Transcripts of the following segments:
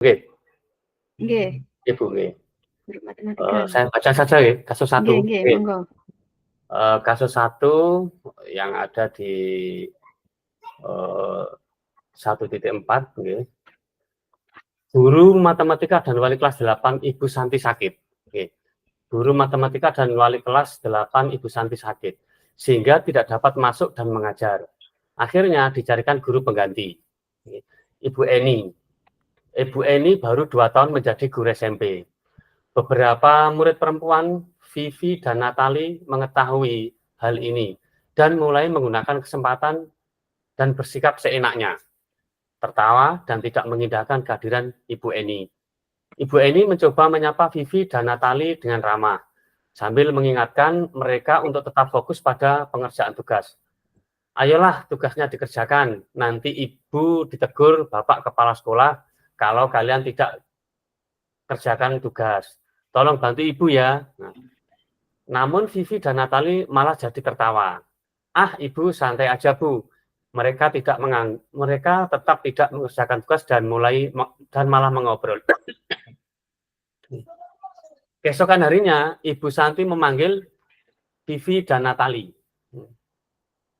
Nggih. Nggih. Ibu, nggih. Guru matematika. Saya baca saja ya, kasus 1. Nggih, monggo. Kasus 1 yang ada di 1.4, nggih. Guru matematika dan wali kelas 8 Ibu Santi sakit. Nggih. Guru matematika dan wali kelas 8 Ibu Santi sakit, sehingga tidak dapat masuk dan mengajar. Akhirnya dicarikan guru pengganti. Ibu Eni. Ibu Eni baru 2 tahun menjadi guru SMP. Beberapa murid perempuan, Vivi dan Natali, mengetahui hal ini dan mulai menggunakan kesempatan dan bersikap seenaknya, tertawa dan tidak mengindahkan kehadiran Ibu Eni. Ibu Eni mencoba menyapa Vivi dan Natali dengan ramah, sambil mengingatkan mereka untuk tetap fokus pada pengerjaan tugas. Ayolah, tugasnya dikerjakan, nanti Ibu ditegur Bapak Kepala Sekolah kalau kalian tidak kerjakan tugas. Tolong bantu Ibu ya. Namun Vivi dan Natali malah jadi tertawa. Ah, Ibu santai aja, Bu. Mereka tetap tidak mengerjakan tugas dan malah mengobrol. Keesokan harinya, Ibu Santi memanggil Vivi dan Natali.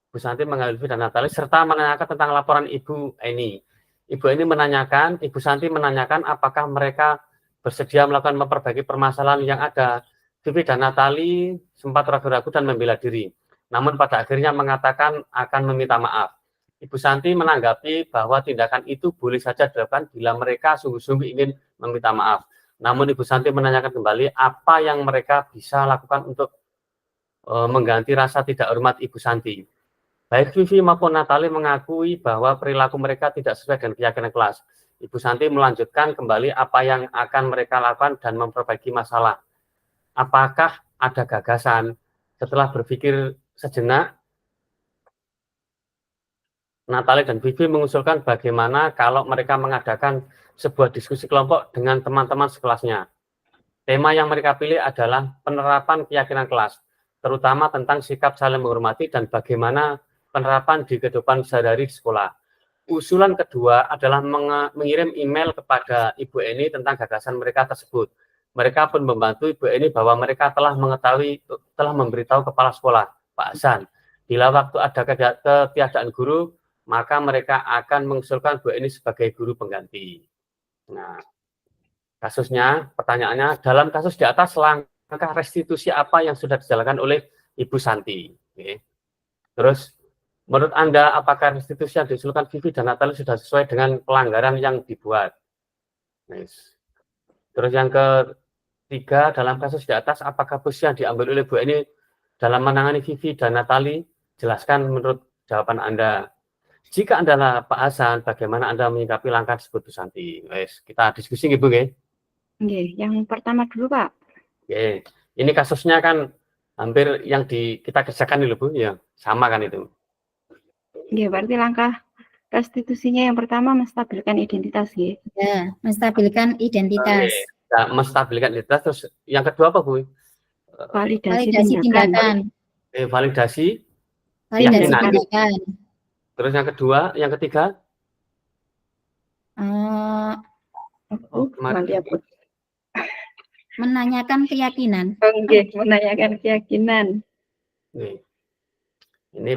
Ibu Santi memanggil Vivi dan Natali serta menanyakan tentang laporan Ibu Eni. Ibu Santi menanyakan apakah mereka bersedia melakukan memperbaiki permasalahan yang ada. Vivi dan Natali sempat ragu-ragu dan membela diri, namun pada akhirnya mengatakan akan meminta maaf. Ibu Santi menanggapi bahwa tindakan itu boleh saja dilakukan bila mereka sungguh-sungguh ingin meminta maaf. Namun Ibu Santi menanyakan kembali apa yang mereka bisa lakukan untuk mengganti rasa tidak hormat Ibu Santi. Baik Vivi maupun Natali mengakui bahwa perilaku mereka tidak sesuai dengan keyakinan kelas. Ibu Santi melanjutkan kembali apa yang akan mereka lakukan dan memperbaiki masalah. Apakah ada gagasan? Setelah berpikir sejenak, Natali dan Vivi mengusulkan bagaimana kalau mereka mengadakan sebuah diskusi kelompok dengan teman-teman sekelasnya. Tema yang mereka pilih adalah penerapan keyakinan kelas, terutama tentang sikap saling menghormati dan bagaimana penerapan di kehidupan sehari-hari di sekolah. Usulan kedua adalah mengirim email kepada Ibu Eni tentang gagasan mereka tersebut. Mereka pun membantu Ibu Eni bahwa mereka telah memberitahu kepala sekolah, Pak Hasan, bila waktu ada ketiadaan guru, maka mereka akan mengusulkan Bu Eni sebagai guru pengganti. Nah, pertanyaannya, dalam kasus di atas, langkah restitusi apa yang sudah dijalankan oleh Ibu Santi? Oke. Terus, menurut Anda, apakah restitusi yang diusulkan Vivi dan Natali sudah sesuai dengan pelanggaran yang dibuat? Nice. Terus yang ketiga, dalam kasus di atas, apakah posisi yang diambil oleh Bu Eni dalam menangani Vivi dan Natali? Jelaskan menurut jawaban Anda. Jika Anda adalah Pak Hasan, bagaimana Anda menyikapi langkah tersebut, Bu Santi? Kita diskusi, Bu. Nggih, yang pertama dulu, Pak. Oke, ini kasusnya kan hampir yang kita kerjakan dulu, Bu, ya, sama kan itu. Nggih, berarti langkah restitusinya yang pertama menstabilkan identitas, nggih. Ya, menstabilkan identitas. Ya, menstabilkan identitas, terus yang kedua apa, Bu? Validasi tindakan. Validasi tindakan. Terus yang kedua, yang ketiga? Menanyakan keyakinan. Oke, menanyakan keyakinan. Ini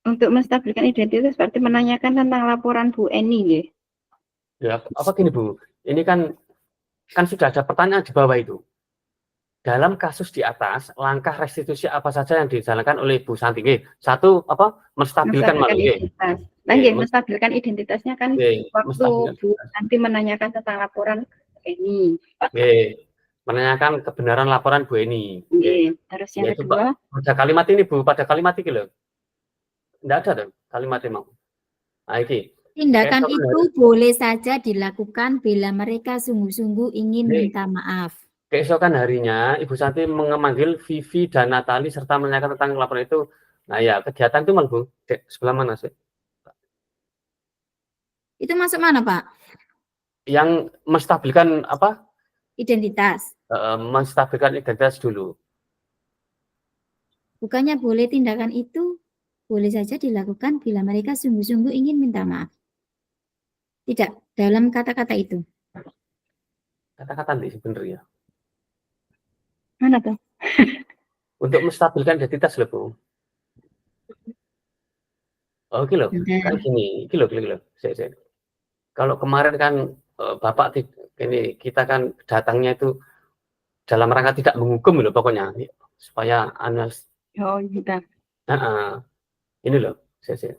Untuk menstabilkan identitas berarti menanyakan tentang laporan Bu Eni, nggih. Ya, apa gini, Bu? Ini kan sudah ada pertanyaan di bawah itu. Dalam kasus di atas, langkah restitusi apa saja yang dijalankan oleh Bu Santi? Satu, menstabilkan identitas. Menstabilkan identitasnya kan waktu Bu Santi menanyakan tentang laporan Bu Eni. Menanyakan kebenaran laporan Bu Eni. Terus yang kedua? Pada kalimat ini, Bu, pada kalimat ini loh. Tidak ada tuh kalimatnya, mau. Nah, ini. Tindakan itu boleh saja dilakukan bila mereka sungguh-sungguh ingin minta maaf. Keesokan harinya, Ibu Santi memanggil Vivi dan Natali serta menanyakan tentang laporan itu. Nah ya, kegiatan itu malah, Bu, sebelah mana sih? Itu masuk mana, Pak? Yang menstabilkan apa? Identitas. Menstabilkan identitas dulu. Bukannya boleh tindakan itu boleh saja dilakukan bila mereka sungguh-sungguh ingin minta maaf. Tidak, dalam kata-kata itu. Kata-kata nanti sebenarnya. Mana tuh? Untuk menstabilkan identitas loh, Bu. Oh, gitu loh. Kan gini, gitu loh. Kalau kemarin kan Bapak ini kita kan datangnya itu dalam rangka tidak menghukum loh pokoknya supaya Oh, kita. ini loh, saya.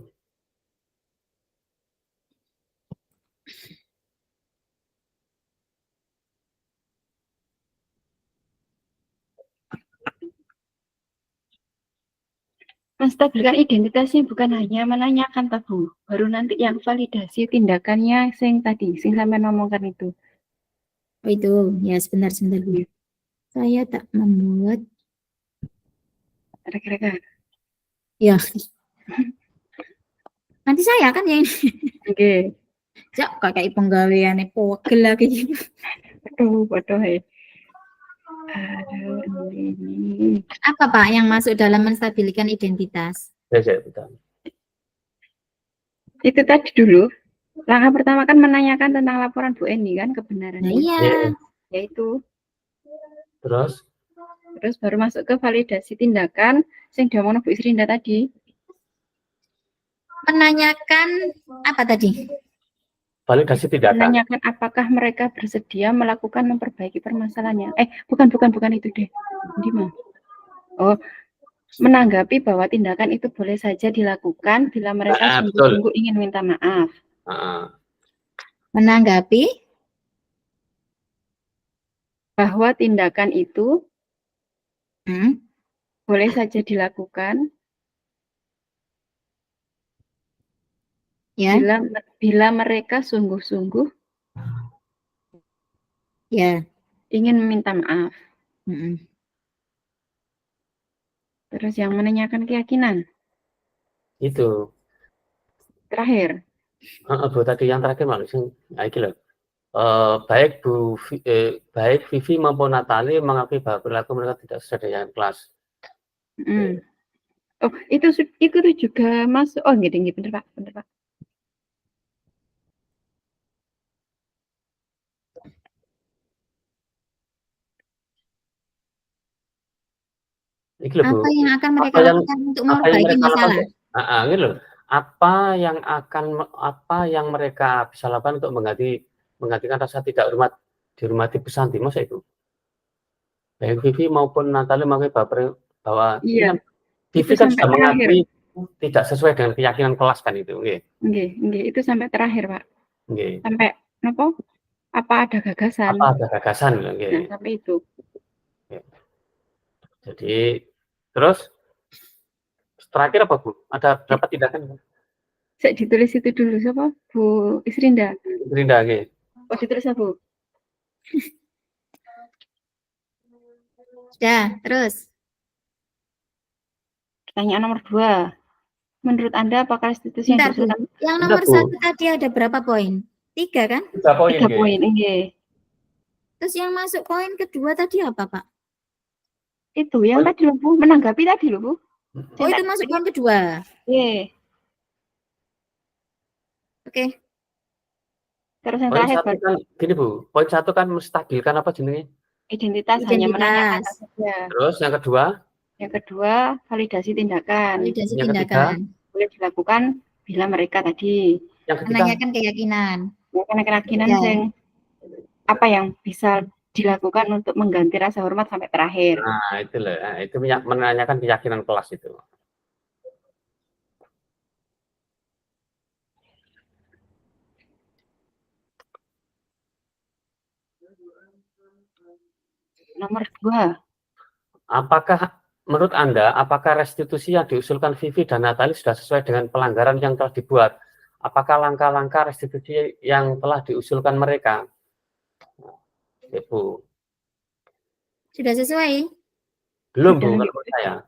Menstabilkan identitasnya bukan hanya menanyakan tabu, baru nanti yang validasi tindakannya sing tadi, sing sampai ngomongkan itu. Oh itu, ya sebentar. Saya tak membuat. Kira-kira. Ya. Nanti saya kan yang. Oke. Cok, kayak penggaweane pogel lagi. Bodoh ya. Aduh, ini. Apa Pak yang masuk dalam menstabilkan identitas? Ya, betul. Itu tadi dulu. Langkah pertama kan menanyakan tentang laporan Bu Eni kan kebenarannya. Nah, iya. Yaitu. Terus Baru masuk ke validasi tindakan yang diomongin Bu Isrinda tadi. Menanyakan apa tadi? Validasi tindakan. Menanyakan apakah mereka bersedia melakukan memperbaiki permasalahannya. Bukan itu deh. Di mana? Oh, menanggapi bahwa tindakan itu boleh saja dilakukan bila mereka sungguh-sungguh ingin minta maaf. Menanggapi bahwa tindakan itu boleh saja dilakukan ya bila mereka sungguh-sungguh ya ingin meminta maaf. Terus yang menanyakan keyakinan itu terakhir. Bu tadi yang terakhir maksudnya iki loh. Baik Vivi maupun Natali mengakui bahwa perilaku mereka tidak sesuai dengan kelas. Oh, itu juga masuk. Oh, gini, bener Pak. Iki loh, Bu. Apa yang akan mereka lakukan untuk memperbaiki masalah? Gitu loh. Apa yang mereka bisa lakukan untuk menggantikan rasa tidak dihormati pesanti, masa itu? Baik Vivi maupun Natali mengakui bahwa iya. Vivi kan sudah mengakui tidak sesuai dengan keyakinan kelas kan itu, nggih, itu sampai terakhir, Pak. Nggih. Sampai apa ada gagasan? Apa ada gagasan, nggih. Nah, sampai itu. Jadi terus terakhir apa Bu? Ada berapa tindakan? Saya ditulis itu dulu siapa? Bu Isrinda. Isrinda, nggih. Oh, ditulis apa, Bu? Sudah, terus. Pertanyaan nomor 2. Menurut Anda apakah restitusi yang diusulkan? Yang nomor 1 tadi ada berapa poin? 3 kan? 3 poin. 3 poin, nggih. Terus yang masuk poin kedua tadi apa, Pak? Itu yang tadi loh, Bu, menanggapi tadi loh, Bu. Oh, itu masuk poin kedua. Iya. Oke. Terus yang terakhir, kan gini, Bu. Poin 1 kan menstabilkan apa jenenge? Identitas. Hanya menanyakan saja. Terus yang kedua? Yang kedua, validasi tindakan. Yang ketiga, boleh dilakukan bila mereka tadi menanyakan keyakinan. Keyakinan apa yang bisa dilakukan untuk mengganti rasa hormat sampai terakhir. Nah, itu loh. Nah, itu menanyakan keyakinan kelas itu. Nomor 2. Menurut Anda, apakah restitusi yang diusulkan Vivi dan Natali sudah sesuai dengan pelanggaran yang telah dibuat? Apakah langkah-langkah restitusi yang telah diusulkan mereka? Bu. Sudah sesuai? Belum, Bu, kalau menurut saya.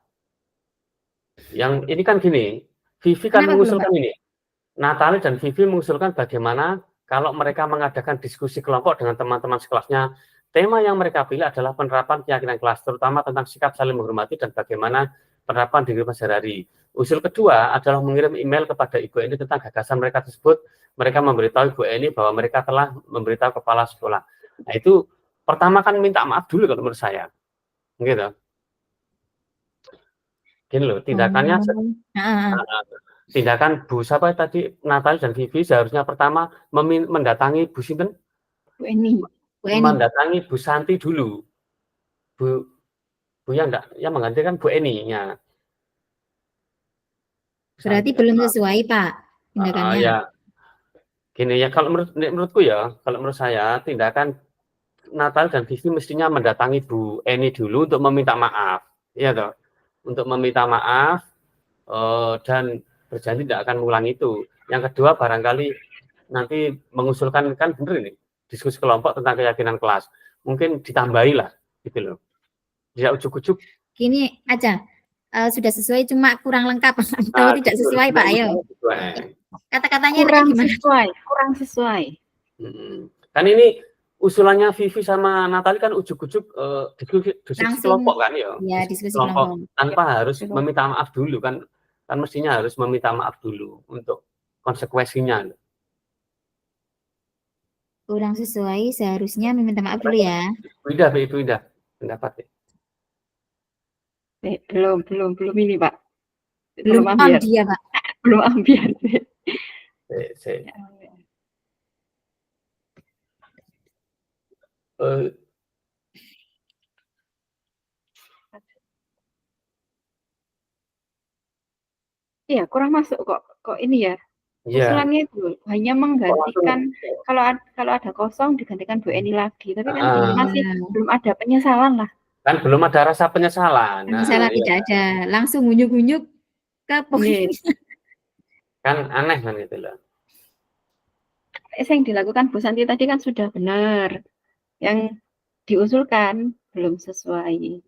Yang ini kan gini, Vivi kan mengusulkan ini. Natali dan Vivi mengusulkan bagaimana kalau mereka mengadakan diskusi kelompok dengan teman-teman sekelasnya. Tema yang mereka pilih adalah penerapan keyakinan kelas, terutama tentang sikap saling menghormati dan bagaimana penerapan di kehidupan sehari-hari. Usul kedua adalah mengirim email kepada Ibu Eni tentang gagasan mereka tersebut. Mereka memberitahu Ibu Eni bahwa mereka telah memberitahu kepala sekolah. Nah, itu pertama kan minta maaf dulu kalau menurut saya. Gitu. Gini loh, tindakannya tindakan Bu siapa tadi, Natali dan Vivi seharusnya pertama mendatangi Bu Sinten, Bu Eni. mendatangi Bu Santi dulu. Bu yang menggantikan Bu Eni ya. Berarti belum sesuai, Pak, tindakannya. Ya, gini ya, kalau menurutku ya, kalau menurut saya tindakan Natal dan Vivi mestinya mendatangi Bu Eni dulu untuk meminta maaf, ya toh, untuk meminta maaf dan berjanji tidak akan mengulang itu. Yang kedua barangkali nanti mengusulkan, kan bener ini diskusi kelompok tentang keyakinan kelas, mungkin ditambahi lah, gitu loh. Tidak ujuk-ujuk. Gini aja, sudah sesuai cuma kurang lengkap atau tidak sesuai, Pak? Ayo. Kata-katanya kurang sesuai. Kan ini usulannya Vivi sama Natali kan ujuk-ujuk diskusi kelompok kan ya. Ya, diskusi kelompok. Tanpa harus meminta maaf dulu kan mestinya harus meminta maaf dulu untuk konsekuensinya. Kurang sesuai, seharusnya meminta maaf dulu ya. Ibu Ida, pendapat ya. Belum ini, Pak. Belum ambiar, Pak. Belum ambiar. Iya, kurang masuk kok ini ya. Usulannya itu hanya menggantikan kalau ada kosong digantikan Bu Eni lagi, tapi kan masih belum ada penyesalan lah. Kan belum ada rasa penyesalan. Penyesalan tidak ada, langsung unyuk-unyuk ke poin. Kan aneh kan itu loh. Yang dilakukan Bu Santi tadi kan sudah benar. Yang diusulkan belum sesuai.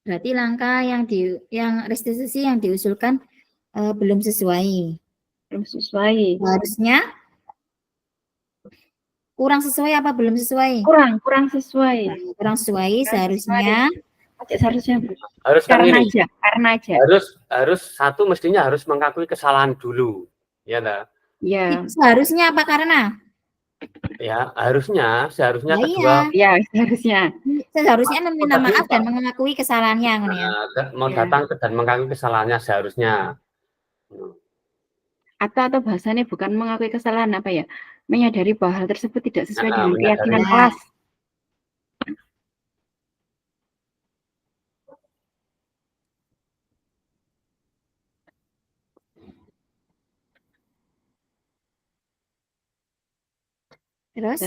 Berarti langkah yang restitusi yang diusulkan belum sesuai. Belum sesuai. Harusnya kurang sesuai apa belum sesuai? Kurang sesuai. Kurang sesuai seharusnya. Karena aja. Harus satu mestinya harus mengakui kesalahan dulu. Ya enggak? Ya. Seharusnya apa karena? Ya, seharusnya kedua. Ya, seharusnya. Seharusnya meminta maaf dan mengakui kesalahannya kan ya. Mau datang dan mengakui kesalahannya seharusnya. Atau bahasanya bukan mengakui kesalahan apa ya? Menyadari bahwa hal tersebut tidak sesuai dengan keyakinan kelas. Terus?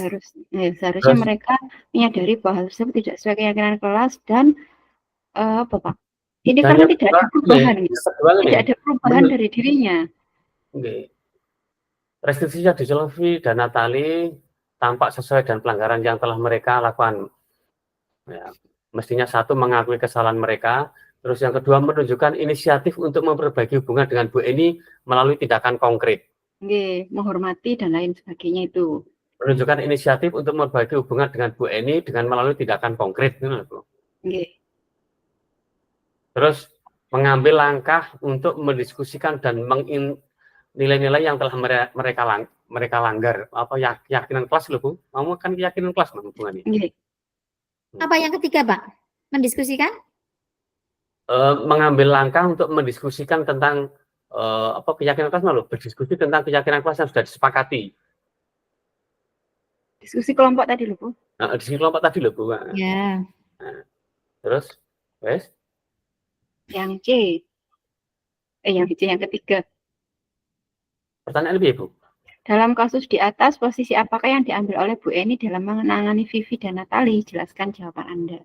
Seharusnya mereka menyadari bahwa hal tersebut tidak sesuai keyakinan kelas dan apa Pak? Ini karena tidak ada perubahan, tidak ada perubahan dari dirinya. Restitusi di Vivi dan Natali tampak sesuai dengan pelanggaran yang telah mereka lakukan. Ya, mestinya satu mengakui kesalahan mereka, terus yang kedua menunjukkan inisiatif untuk memperbaiki hubungan dengan Bu Eni melalui tindakan konkret. Menghormati dan lain sebagainya itu. Menunjukkan inisiatif untuk memperbaiki hubungan dengan Bu Eni dengan melalui tindakan konkret. Terus mengambil langkah untuk mendiskusikan dan nilai-nilai yang telah mereka langgar. Apa keyakinan kelas loh Bu? Kamu kan keyakinan kelas hubungannya. Apa yang ketiga Pak? Mendiskusikan? Mengambil langkah untuk mendiskusikan tentang keyakinan kelas loh. Berdiskusi tentang keyakinan kelas yang sudah disepakati. Diskusi kelompok tadi loh Bu. Diskusi kelompok tadi loh Bu. Ya. Terus, wes? Yang C. Yang ketiga. Pertanyaan lebih Bu. Dalam kasus di atas, posisi apakah yang diambil oleh Bu Eni dalam menangani Vivi dan Natali? Jelaskan jawaban Anda.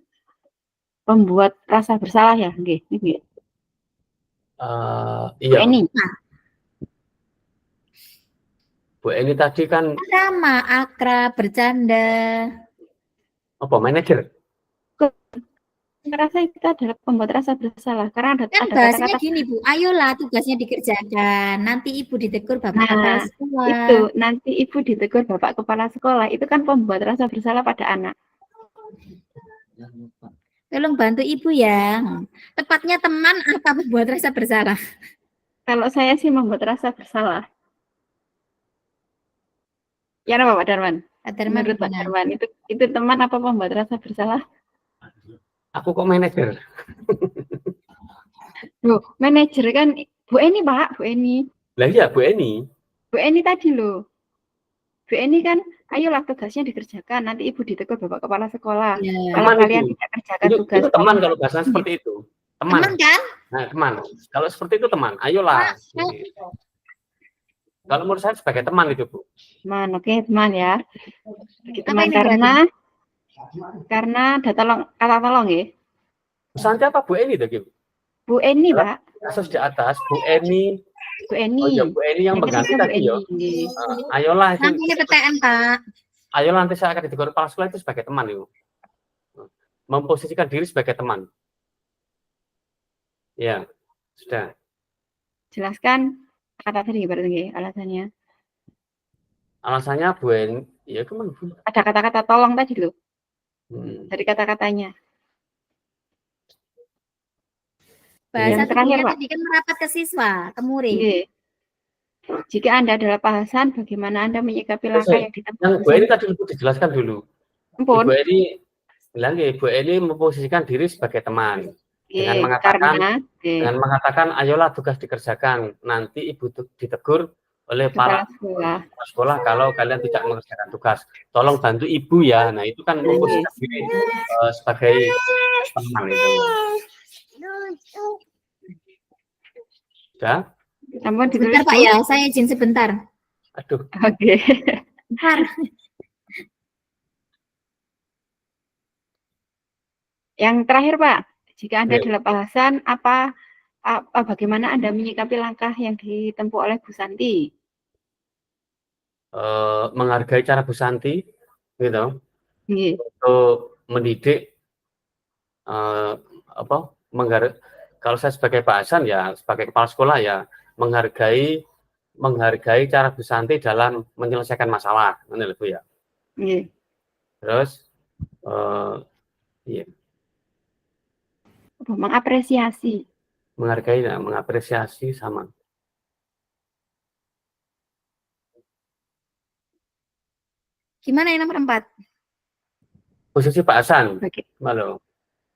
Membuat rasa bersalah ya, nggih. Iya. Bu Eni. Bu Eni tadi kan sama akrab bercanda. Apa manajer? merasa itu adalah pembuat rasa bersalah karena ada Kan ada bahasanya kata-kata gini Bu, ayolah tugasnya dikerjakan, nanti ibu ditegur bapak kepala nah sekolah. itu nanti ibu ditegur bapak kepala sekolah itu kan pembuat rasa bersalah pada anak. Tolong bantu ibu ya. Tepatnya teman apa membuat rasa bersalah? Kalau saya sih membuat rasa bersalah. Ya apa Pak Darman? Pak Darman Menurut Pak gimana? Darman itu teman apa pembuat rasa bersalah? Aku kok manajer. Loh, manajer kan Bu Eni Pak, Bu Eni. Lah iya Bu Eni. Bu Eni tadi loh. Bu Eni kan, ayolah tugasnya dikerjakan. Nanti ibu ditegur bapak kepala sekolah. Ya. Kalau Teman kalian itu. tidak kerjakan Itu tugas teman kalau bahasa seperti itu. Teman. Teman kan? Nah, teman. Kalau seperti itu teman, ayolah. Kalau menurut saya sebagai teman itu, Bu. teman, oke teman ya. Bagi Apa teman ini berarti? karena ada kata tolong ya. Bu Santi apa Bu Eni tadi? Bu Eni Halo? Pak, Kasus di atas Bu Eni. Bu Eni. Oh iya Bu Eni yang mengganti ketiga Bu tadi ya. Eni. Ayolah itu. Nanti ini PTN Pak. Ayolah nanti saya akan ditegur kepala sekolah itu sebagai teman itu. Memposisikan diri sebagai teman. Ya, sudah. Jelaskan kata tadi berarti alasannya. Alasannya Bu Eni, ya teman. Ada kata-kata tolong tadi loh. Hmm. Dari kata-katanya. Bahasa Yang terakhir, tubuhnya Pak. tadi kan merapat ke siswa, ke murid. Oke. Jika Anda adalah Pak Hasan, bagaimana Anda menyikapi langkah yang ditempuh? Yang Bu Eni tadi perlu dijelaskan dulu. Ampun. Ibu Eni bilang ya, Ibu Eni memposisikan diri sebagai teman dengan mengatakan ayolah tugas dikerjakan, nanti ibu ditegur oleh para sekolah kalau kalian tidak mengerjakan tugas, tolong bantu ibu ya. Nah itu kan memposisikan diri sebagai teman itu. Sudah? Sebentar Pak ya, saya izin sebentar. Aduh. Oke. Bentar. Yang terakhir Pak, jika Anda adalah Pak Hasan, bagaimana Anda menyikapi langkah yang ditempuh oleh Bu Santi? Menghargai cara Bu Santi, gitu, untuk mendidik kalau saya sebagai Pak Hasan ya sebagai kepala sekolah ya menghargai cara Bu Santi dalam menyelesaikan masalah, benar Bu ya. Terus iya. Mengapresiasi sama. Gimana yang nomor 4? Posisi Pak Hasan. Halo.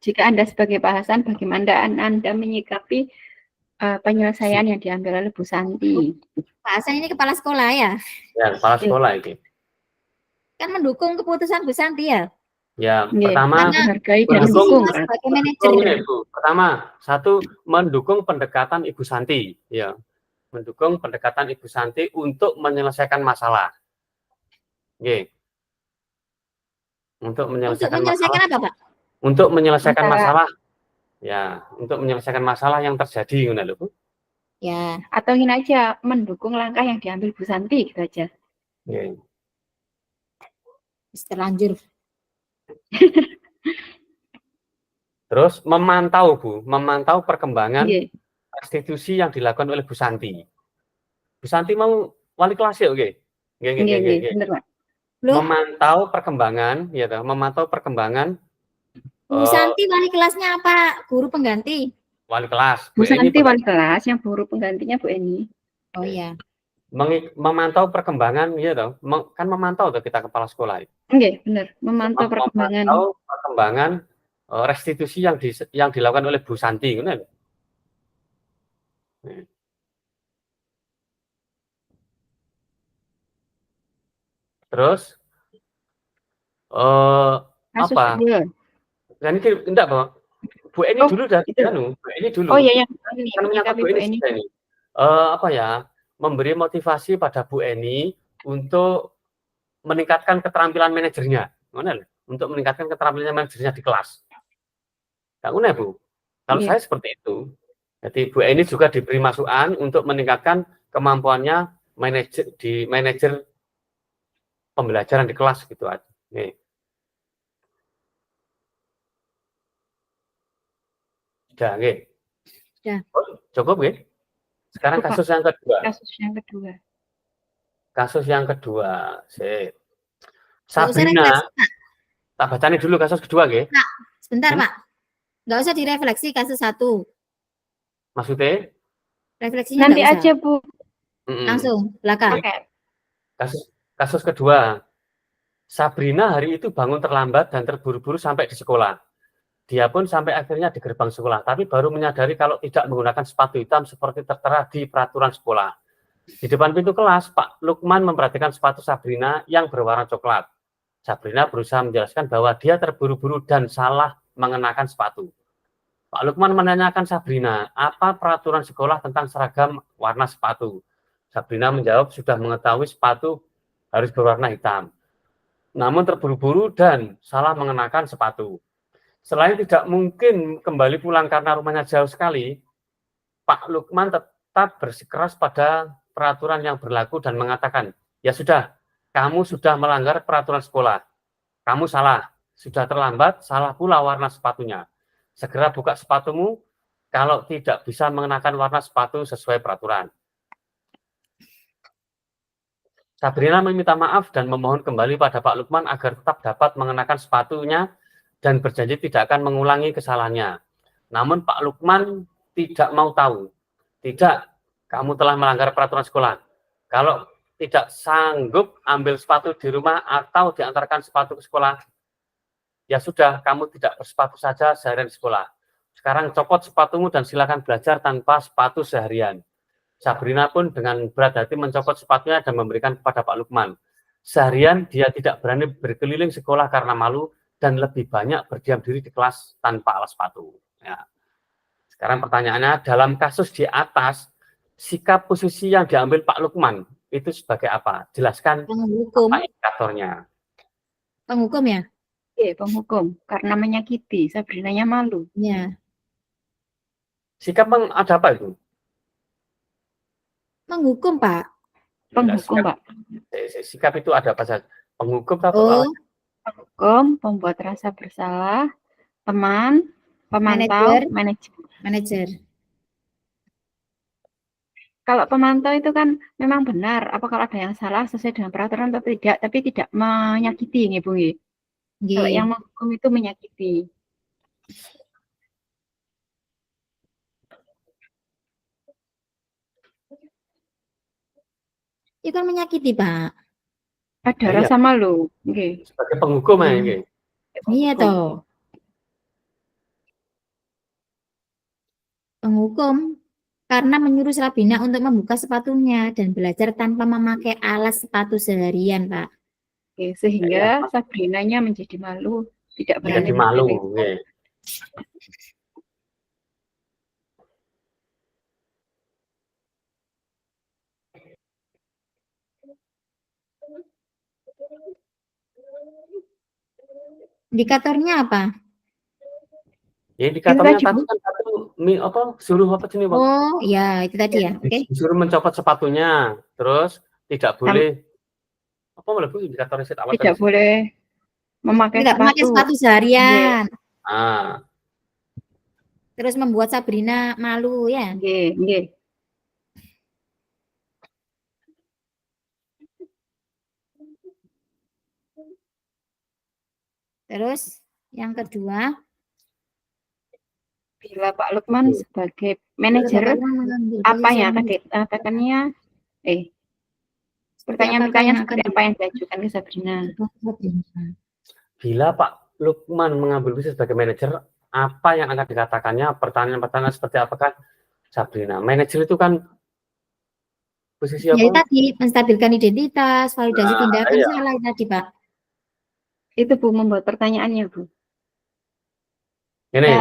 Jika Anda sebagai Pak Hasan, bagaimana Anda menyikapi penyelesaian yang diambil oleh Bu Santi? Pak Hasan ini kepala sekolah ya? Ya, kepala sekolah ini. Kan mendukung keputusan Bu Santi ya? Ya, pertama menghargai dan mendukung sebagai manajer. Pertama, satu mendukung pendekatan Ibu Santi, ya. Mendukung pendekatan Ibu Santi untuk menyelesaikan masalah. Oke. Untuk menyelesaikan masalah. Apa, Pak? Untuk menyelesaikan masalah. Ya, untuk menyelesaikan masalah yang terjadi, ngono lho, Bu. Ya, atau ini aja mendukung langkah yang diambil Bu Santi gitu aja. Oke. Terlanjur. Terus memantau perkembangan restitusi yang dilakukan oleh Bu Santi. Bu Santi mau wali kelas ya, oke? Memantau perkembangan, ya, memantau perkembangan. Bu Santi wali kelasnya apa? Guru pengganti? Wali kelas. Bu Santi wali kelas, yang guru penggantinya Bu Eni. Oh iya. Memantau perkembangan, ya toh. Kan memantau tuh kita kepala sekolah. Oke, benar. Memantau perkembangan restitusi yang dilakukan oleh Bu Santi, benar. Terus apa? Dan ini enggak, Bu Eni dulu dari Bu Eni dulu. Oh iya, yang ini kan menyangkut Bu Eni. Apa ya? Memberi motivasi pada Bu Eni untuk meningkatkan keterampilan manajernya, untuk meningkatkan keterampilan manajernya di kelas. Enggak ngono, Bu. Kalau saya seperti itu. Jadi Bu Eni juga diberi masukan untuk meningkatkan kemampuannya manajer pembelajaran di kelas gitu aja. Nih. Sudah, nggih. Sudah. Cukup nggih? Sekarang Cukup, Pak. kasus yang kedua. Kasus yang kedua. Kasus yang kedua. Sip. Nggak usah Sabrina, refleksi, Pak. tak bacani dulu kasus kedua nggih. Sebentar, Hmm? Pak. Nggak usah direfleksi kasus 1. Maksudnya? Refleksinya Nanti nggak usah. aja, Bu. Langsung, belakang. Oke. Kasus kedua. Sabrina hari itu bangun terlambat dan terburu-buru sampai di sekolah. Dia pun sampai akhirnya di gerbang sekolah, tapi baru menyadari kalau tidak menggunakan sepatu hitam seperti tertera di peraturan sekolah. Di depan pintu kelas, Pak Lukman memperhatikan sepatu Sabrina yang berwarna coklat. Sabrina berusaha menjelaskan bahwa dia terburu-buru dan salah mengenakan sepatu. Pak Lukman menanyakan Sabrina, apa peraturan sekolah tentang seragam warna sepatu? Sabrina menjawab sudah mengetahui sepatu harus berwarna hitam, namun terburu-buru dan salah mengenakan sepatu. Selain tidak mungkin kembali pulang karena rumahnya jauh sekali, Pak Lukman tetap bersikeras pada peraturan yang berlaku dan mengatakan, ya sudah, kamu sudah melanggar peraturan sekolah. Kamu salah, sudah terlambat, salah pula warna sepatunya. Segera buka sepatumu, kalau tidak bisa mengenakan warna sepatu sesuai peraturan. Sabrina meminta maaf dan memohon kembali pada Pak Lukman agar tetap dapat mengenakan sepatunya dan berjanji tidak akan mengulangi kesalahannya. Namun Pak Lukman tidak mau tahu. Tidak, kamu telah melanggar peraturan sekolah. Kalau tidak sanggup ambil sepatu di rumah atau diantarkan sepatu ke sekolah, ya sudah, kamu tidak bersepatu saja seharian di sekolah. Sekarang copot sepatumu dan silakan belajar tanpa sepatu seharian. Sabrina pun dengan berat hati mencopot sepatunya dan memberikan kepada Pak Lukman. Seharian dia tidak berani berkeliling sekolah karena malu dan lebih banyak berdiam diri di kelas tanpa alas sepatu. Ya. Sekarang pertanyaannya, dalam kasus di atas, sikap posisi yang diambil Pak Lukman itu sebagai apa? Jelaskan Penghukum. apa indikatornya. Penghukum ya? Oke, penghukum. Karena menyakiti, Sabrinanya malu. Ya. Sikap ada apa itu? Penghukum, Pak. Penghukum, Sikap, Pak. sikap itu ada apa saja? Penghukum atau Oh, Penghukum, pembuat rasa bersalah, teman, pemantau, manajer. Kalau pemantau itu kan memang benar, apa kalau ada yang salah sesuai dengan peraturan atau tidak, tapi tidak menyakiti, nih Bu. Kalau yang menghukum itu menyakiti. Itu kan menyakiti, Pak. Ada Iya. rasa malu. Okay. Sebagai penghukum ya ini. Iya toh. Penghukum karena menyuruh Sabrina untuk membuka sepatunya dan belajar tanpa memakai alas sepatu seharian, Pak. Oke, sehingga Sabrinanya menjadi malu, tidak berani Menjadi malu. berkeliling. Indikatornya apa? Ya, indikatornya Itu tadi, tadi kan apa suruh apa sini, Bang? Oh, ya itu tadi ya. Oke. Disuruh mencopot sepatunya, terus tidak boleh apa melebu indikatornya set awal tidak tadi? boleh memakai Tidak memakai sepatu seharian. Ah, Terus membuat Sabrina malu ya. Nggih. Terus yang kedua, Bila Pak Lukman sebagai manajer, apa yang akan dikatakannya? Pertanyaan-pertanyaan seperti apa yang diajukan ke Sabrina? bila Pak Lukman mengambil posisi sebagai manajer, apa yang akan dikatakannya? Pertanyaan-pertanyaan seperti apakah Sabrina? Manajer itu kan posisi apa? Ya tadi menstabilkan identitas, validasi tindakan iya. salah tadi, Pak. Itu Bu membuat pertanyaannya, Bu. Ini.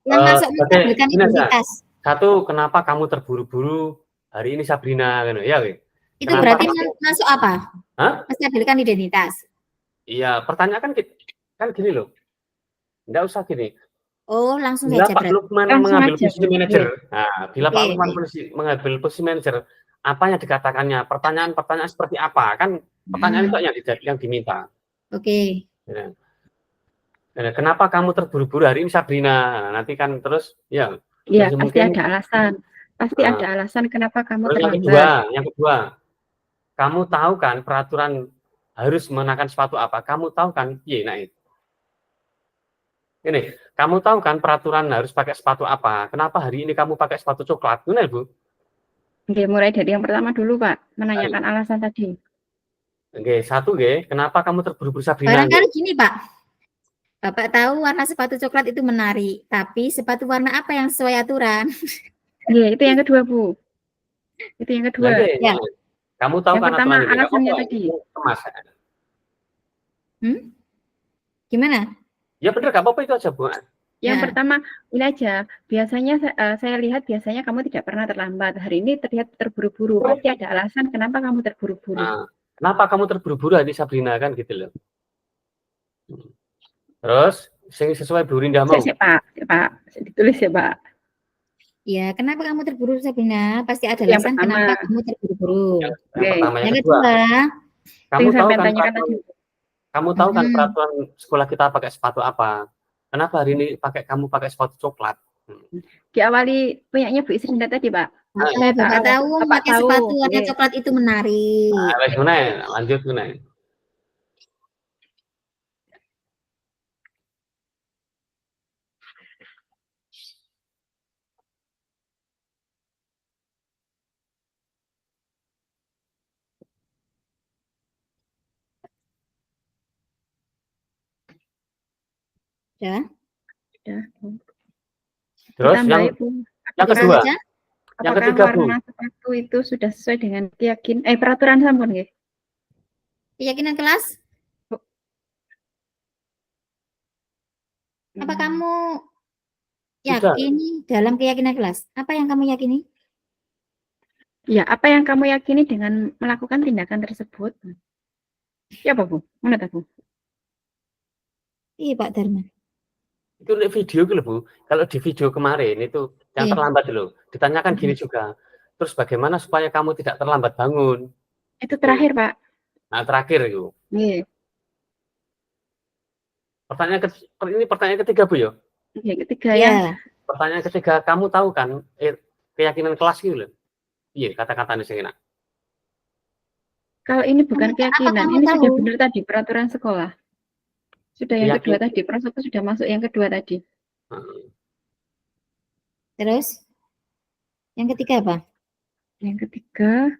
Yang masuk menstabilkan identitas. Satu, kenapa kamu terburu-buru hari ini Sabrina? Ya, Itu berarti masuk apa? Hah? Menstabilkan identitas. Iya, pertanyaan kan gini loh. Enggak usah gini. Oh, langsung bila saja. Pak Lukman mengambil posisi manajer. Nah, bila Pak Lukman mengambil posisi manajer, apa yang dikatakannya? Pertanyaan-pertanyaan seperti apa? Kan pertanyaan itu yang diminta. Oke. Ya. Kenapa kamu terburu-buru hari ini Sabrina? Nah, nanti kan terus ya Iya, terus pasti mungkin ada alasan. Pasti Nah, ada alasan kenapa kamu terus terlambat. yang kedua, kamu tahu kan peraturan harus mengenakan sepatu apa? Kamu tahu kan? Iya, nah ini, kamu tahu kan peraturan harus pakai sepatu apa? Kenapa hari ini kamu pakai sepatu coklat? Benar, Bu? Oke, mulai dari yang pertama dulu, Pak. Menanyakan alasan tadi. Oke, satu, kenapa kamu terburu-buru Sabrina? Barangkali gini, Pak. Bapak tahu warna sepatu coklat itu menarik, tapi sepatu warna apa yang sesuai aturan? Iya, itu yang kedua, Bu. Itu yang kedua. Ya. Kamu tahu Yang kan pertama aturannya? alasannya tadi. Kemas. Gimana? Ya benar, gak apa-apa itu aja, Bu. Yang Ya. pertama, ini aja. Biasanya saya lihat biasanya kamu tidak pernah terlambat. Hari ini terlihat terburu-buru. Pasti ada alasan kenapa kamu terburu-buru. Nah, kenapa kamu terburu-buru hari Sabrina kan gitu loh. Terus, sesuai Bu Rinda mau. Pak. Ditulis ya, Pak. Ya, kenapa kamu terburu Sabrina? Pasti ada alasan kenapa kamu terburu-buru. Yang pertama, yang kedua, kamu tahu kan peraturan sekolah kita pakai sepatu apa? Kenapa hari ini kamu pakai sepatu coklat? Diawali punyanya Bu Isrinda tadi, Pak. Bapak tahu pakai sepatu warna coklat itu menarik. Lanjut, Gunai. Ya. Terus yang kedua, yang ketiga, Bu. Warna sepatu itu sudah sesuai dengan peraturan sampun nggih? Keyakinan kelas? Apa kamu yakini dalam keyakinan kelas? Apa yang kamu yakini? Ya, apa yang kamu yakini dengan melakukan tindakan tersebut? Ya, Pak Bu. Mana Bu? Iya, Pak Dharma. Itu video gitu, Bu. Kalau di video kemarin itu yang terlambat dulu, ditanyakan gini juga. Terus bagaimana supaya kamu tidak terlambat bangun? Itu terakhir, Pak. Nah, terakhir itu. Iya. Pertanyaan ketiga, Bu ya? Iya, ketiga ya. Pertanyaan ketiga, kamu tahu kan keyakinan kelas gitu loh? Iya, kata-katanya sing enak. Kalau ini bukan keyakinan, ini sudah benar tadi peraturan sekolah. Sudah yang kedua tadi, proses sudah masuk yang kedua tadi. Terus? Yang ketiga apa? Yang ketiga,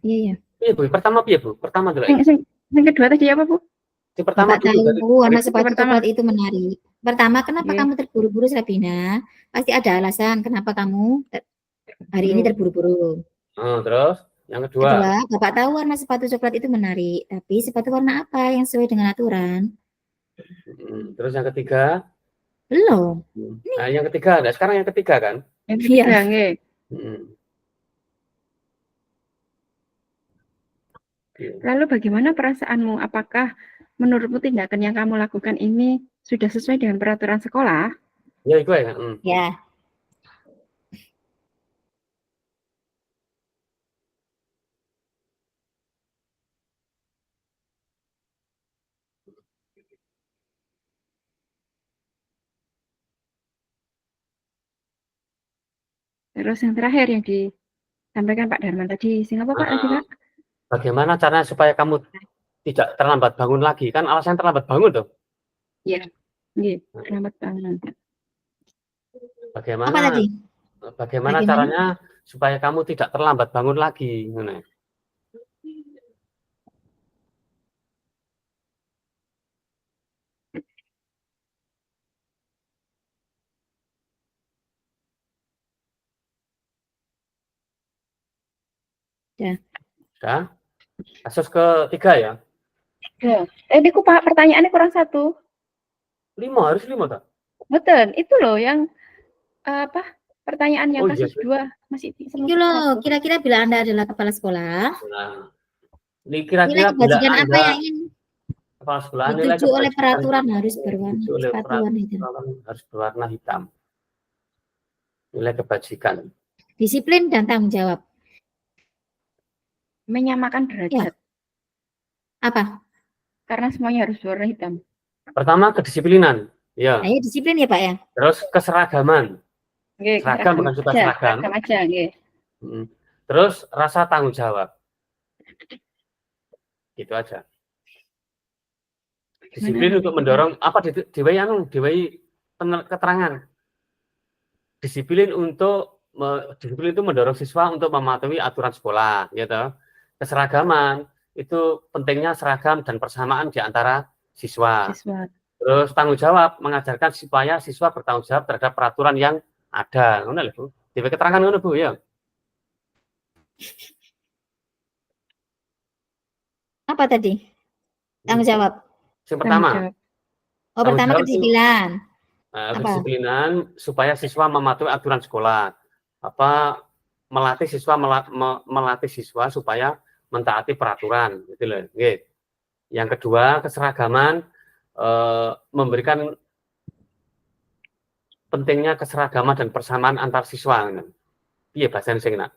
Iya. Iya, Bu. Pertama piye, Bu? Pertama dulu. Yang kedua tadi apa, Bu? Yang pertama tahu warna sepatu coklat itu menarik. Pertama, kenapa kamu terburu-buru, Sabrina? Pasti ada alasan kenapa kamu hari ini terburu-buru. Terus yang kedua, Bapak tahu warna sepatu coklat itu menarik, tapi sepatu warna apa yang sesuai dengan aturan? Terus yang ketiga? Belum. Nah, yang ketiga, sekarang yang ketiga kan? Yang ketiga, nggih. Lalu bagaimana perasaanmu? Apakah menurutmu tindakan yang kamu lakukan ini sudah sesuai dengan peraturan sekolah? Ya, itu ya. Ya. Terus yang terakhir yang disampaikan Pak Darman tadi, apa Pak tadi, Pak? Bagaimana caranya supaya kamu tidak terlambat bangun lagi? Kan alasan terlambat bangun tuh. Iya, terlambat bangun. Bagaimana? Apa tadi? Bagaimana caranya supaya kamu tidak terlambat bangun lagi? Sudah. Kasus ketiga ya? Ya. Ini Pak pertanyaannya kurang 1. 5, harus 5 tak? Betul, itu loh yang pertanyaan yang kasus 2 masih itu loh, kira-kira bila Anda adalah kepala sekolah, ini kira-kira kebajikan apa yang ingin kepala sekolah dituju oleh peraturan harus berwarna hitam. Nilai kebajikan. Disiplin dan tanggung jawab. Menyamakan derajat. Apa? Karena semuanya harus berwarna hitam. Pertama kedisiplinan, ya. Nah, ya disiplin ya Pak ya. Terus keseragaman, Oke, seragam bukan suka seragam. seragam aja, oke. Terus rasa tanggung jawab, gitu aja. Disiplin untuk mendorong apa diwai keterangan. Disiplin itu mendorong siswa untuk mematuhi aturan sekolah, gitu. Keseragaman itu pentingnya seragam dan persamaan di antara siswa. Terus tanggung jawab mengajarkan supaya siswa bertanggung jawab terhadap peraturan yang ada. Ngono lho, Bu. Diwai keterangan ngono, Bu, ya. Apa tadi? Tanggung jawab. Yang pertama. Oh, pertama kedisiplinan. Kedisiplinan supaya siswa mematuhi aturan sekolah. Melatih siswa supaya mentaati peraturan, gitu loh. Nggih. Yang kedua, keseragaman memberikan pentingnya keseragaman dan persamaan antar siswa. Iya bahasa Indonesia.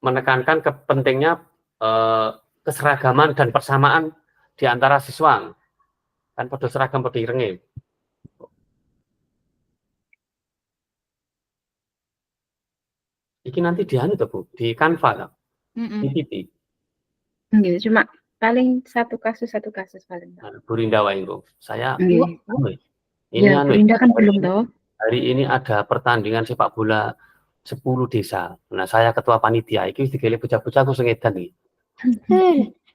Menekankan pentingnya keseragaman dan persamaan di antara siswa. Kan pada seragam pada irenge. Iki nanti di anu Bu, di Canva lah. Di TV. Gitu, cuma paling satu kasus paling. Bu Rinda wae Bu. Saya ini ya, Bu Rinda kan belum tahu. Hari ini ada pertandingan sepak bola 10 desa. Nah, saya ketua panitia. Iki digele bocah-bocah aku sing edan iki.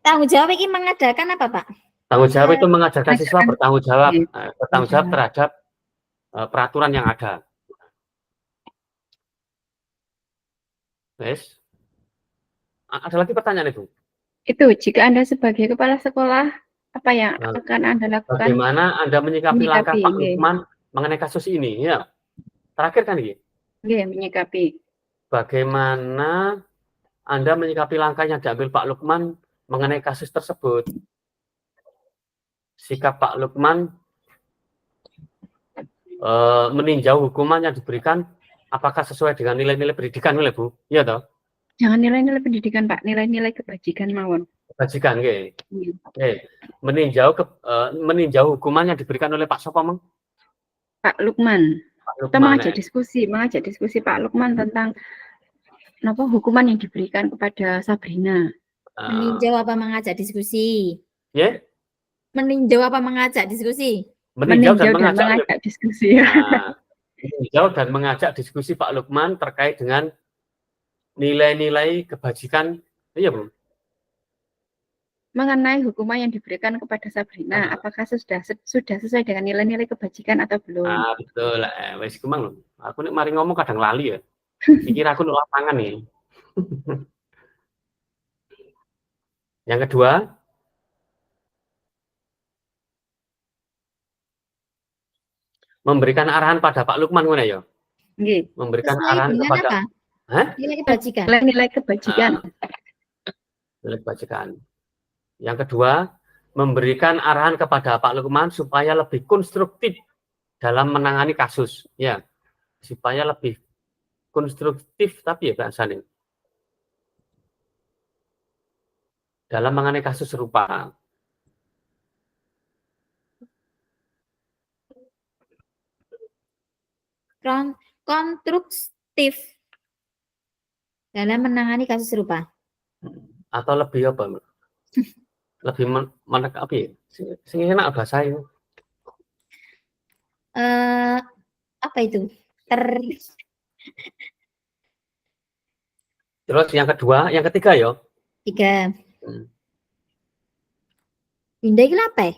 Tanggung jawab ini mengadakan apa, Pak? Tanggung jawab itu mengajarkan siswa bertanggung jawab terhadap peraturan yang ada. Yes. Ada lagi pertanyaan Ibu? Itu jika Anda sebagai kepala sekolah, apa yang akan Anda lakukan? Bagaimana Anda menyikapi langkah Pak Lukman mengenai kasus ini? Ya, terakhir kan ini. Menyikapi. Bagaimana Anda menyikapi langkah yang diambil Pak Lukman mengenai kasus tersebut? Sikap Pak Lukman meninjau hukuman yang diberikan, apakah sesuai dengan nilai-nilai pendidikan, Bu? Iya toh? Jangan nilai-nilai pendidikan, Pak. Nilai-nilai kebajikan mawon. Kebajikan, nggih. Meninjau hukuman yang diberikan oleh Pak Sopomeng? Pak Lukman. Kita mengajak diskusi Pak Lukman tentang hukuman yang diberikan kepada Sabrina. Meninjau apa mengajak diskusi? Ya? Meninjau apa mengajak diskusi? Meninjau dan mengajak diskusi. Meninjau dan mengajak diskusi Pak Lukman terkait dengan nilai-nilai kebajikan, iya Bu? Mengenai hukuman yang diberikan kepada Sabrina, apakah sudah sesuai dengan nilai-nilai kebajikan atau belum? Betul. Wes kumang lho. Aku nek mari ngomong kadang lali ya. Pikir aku nek lapangan nih. Yang kedua, memberikan arahan pada Pak Lukman ngono ya. Nggih. Memberikan arahan kepada nilai kebajikan. Nilai kebajikan. Nilai kebajikan. Yang kedua, memberikan arahan kepada Pak Lukman supaya lebih konstruktif dalam menangani kasus, ya. Supaya lebih konstruktif tapi ya bahasanya. Dalam menangani kasus serupa. Konstruktif dalam menangani kasus serupa. Atau lebih apa? Lebih apa ya? Sing enak bahasa itu. Apa itu? Terus yang kedua, yang ketiga ya? Tiga. Pindah ke apa?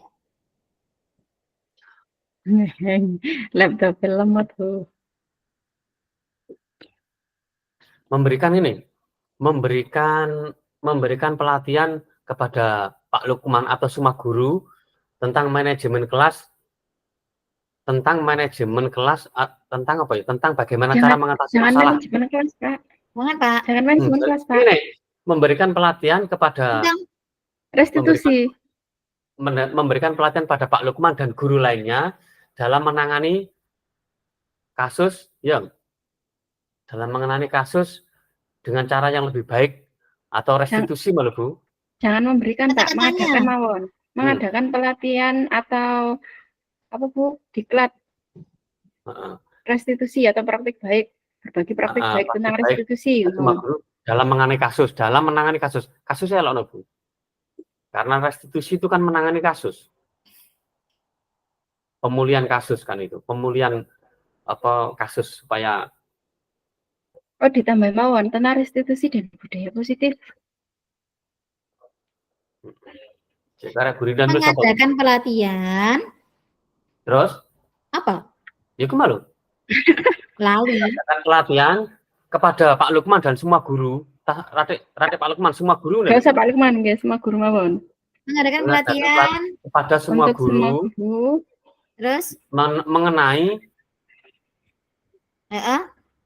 Laptop film tuh. Memberikan pelatihan kepada Pak Lukman atau semua guru tentang manajemen kelas, tentang apa ya? Tentang bagaimana cara mengatasi masalah. Manajemen kelas, Pak. Jangan, Pak. Jangan manajemen kelas, Pak. Memberikan pelatihan kepada restitusi. Memberikan pelatihan pada Pak Lukman dan guru lainnya dalam menangani kasus dengan cara yang lebih baik atau restitusi malah Bu. Jangan memberikan Pak, Kata-katanya. mengadakan mawon. Mengadakan pelatihan atau apa Bu, diklat Heeh. restitusi atau praktik baik, berbagi praktik baik Praktik tentang baik restitusi. Cuma guru dalam menangani kasus, kasusnya loh Bu. Karena restitusi itu kan menangani kasus. Pemulihan kasus kan itu, pemulihan apa kasus supaya Oh, ditambah mawon tentang restitusi dan budaya positif. cara guru dan apa? Mengadakan pelatihan. Terus Apa? ya kemana? Lali. Mengadakan pelatihan kepada Pak Lukman dan semua guru. Radik Pak Lukman semua guru. Gak usah Pak Lukman, guys, semua guru mawon. Mengadakan pelatihan kepada semua Untuk semua guru. guru. Terus Mengenai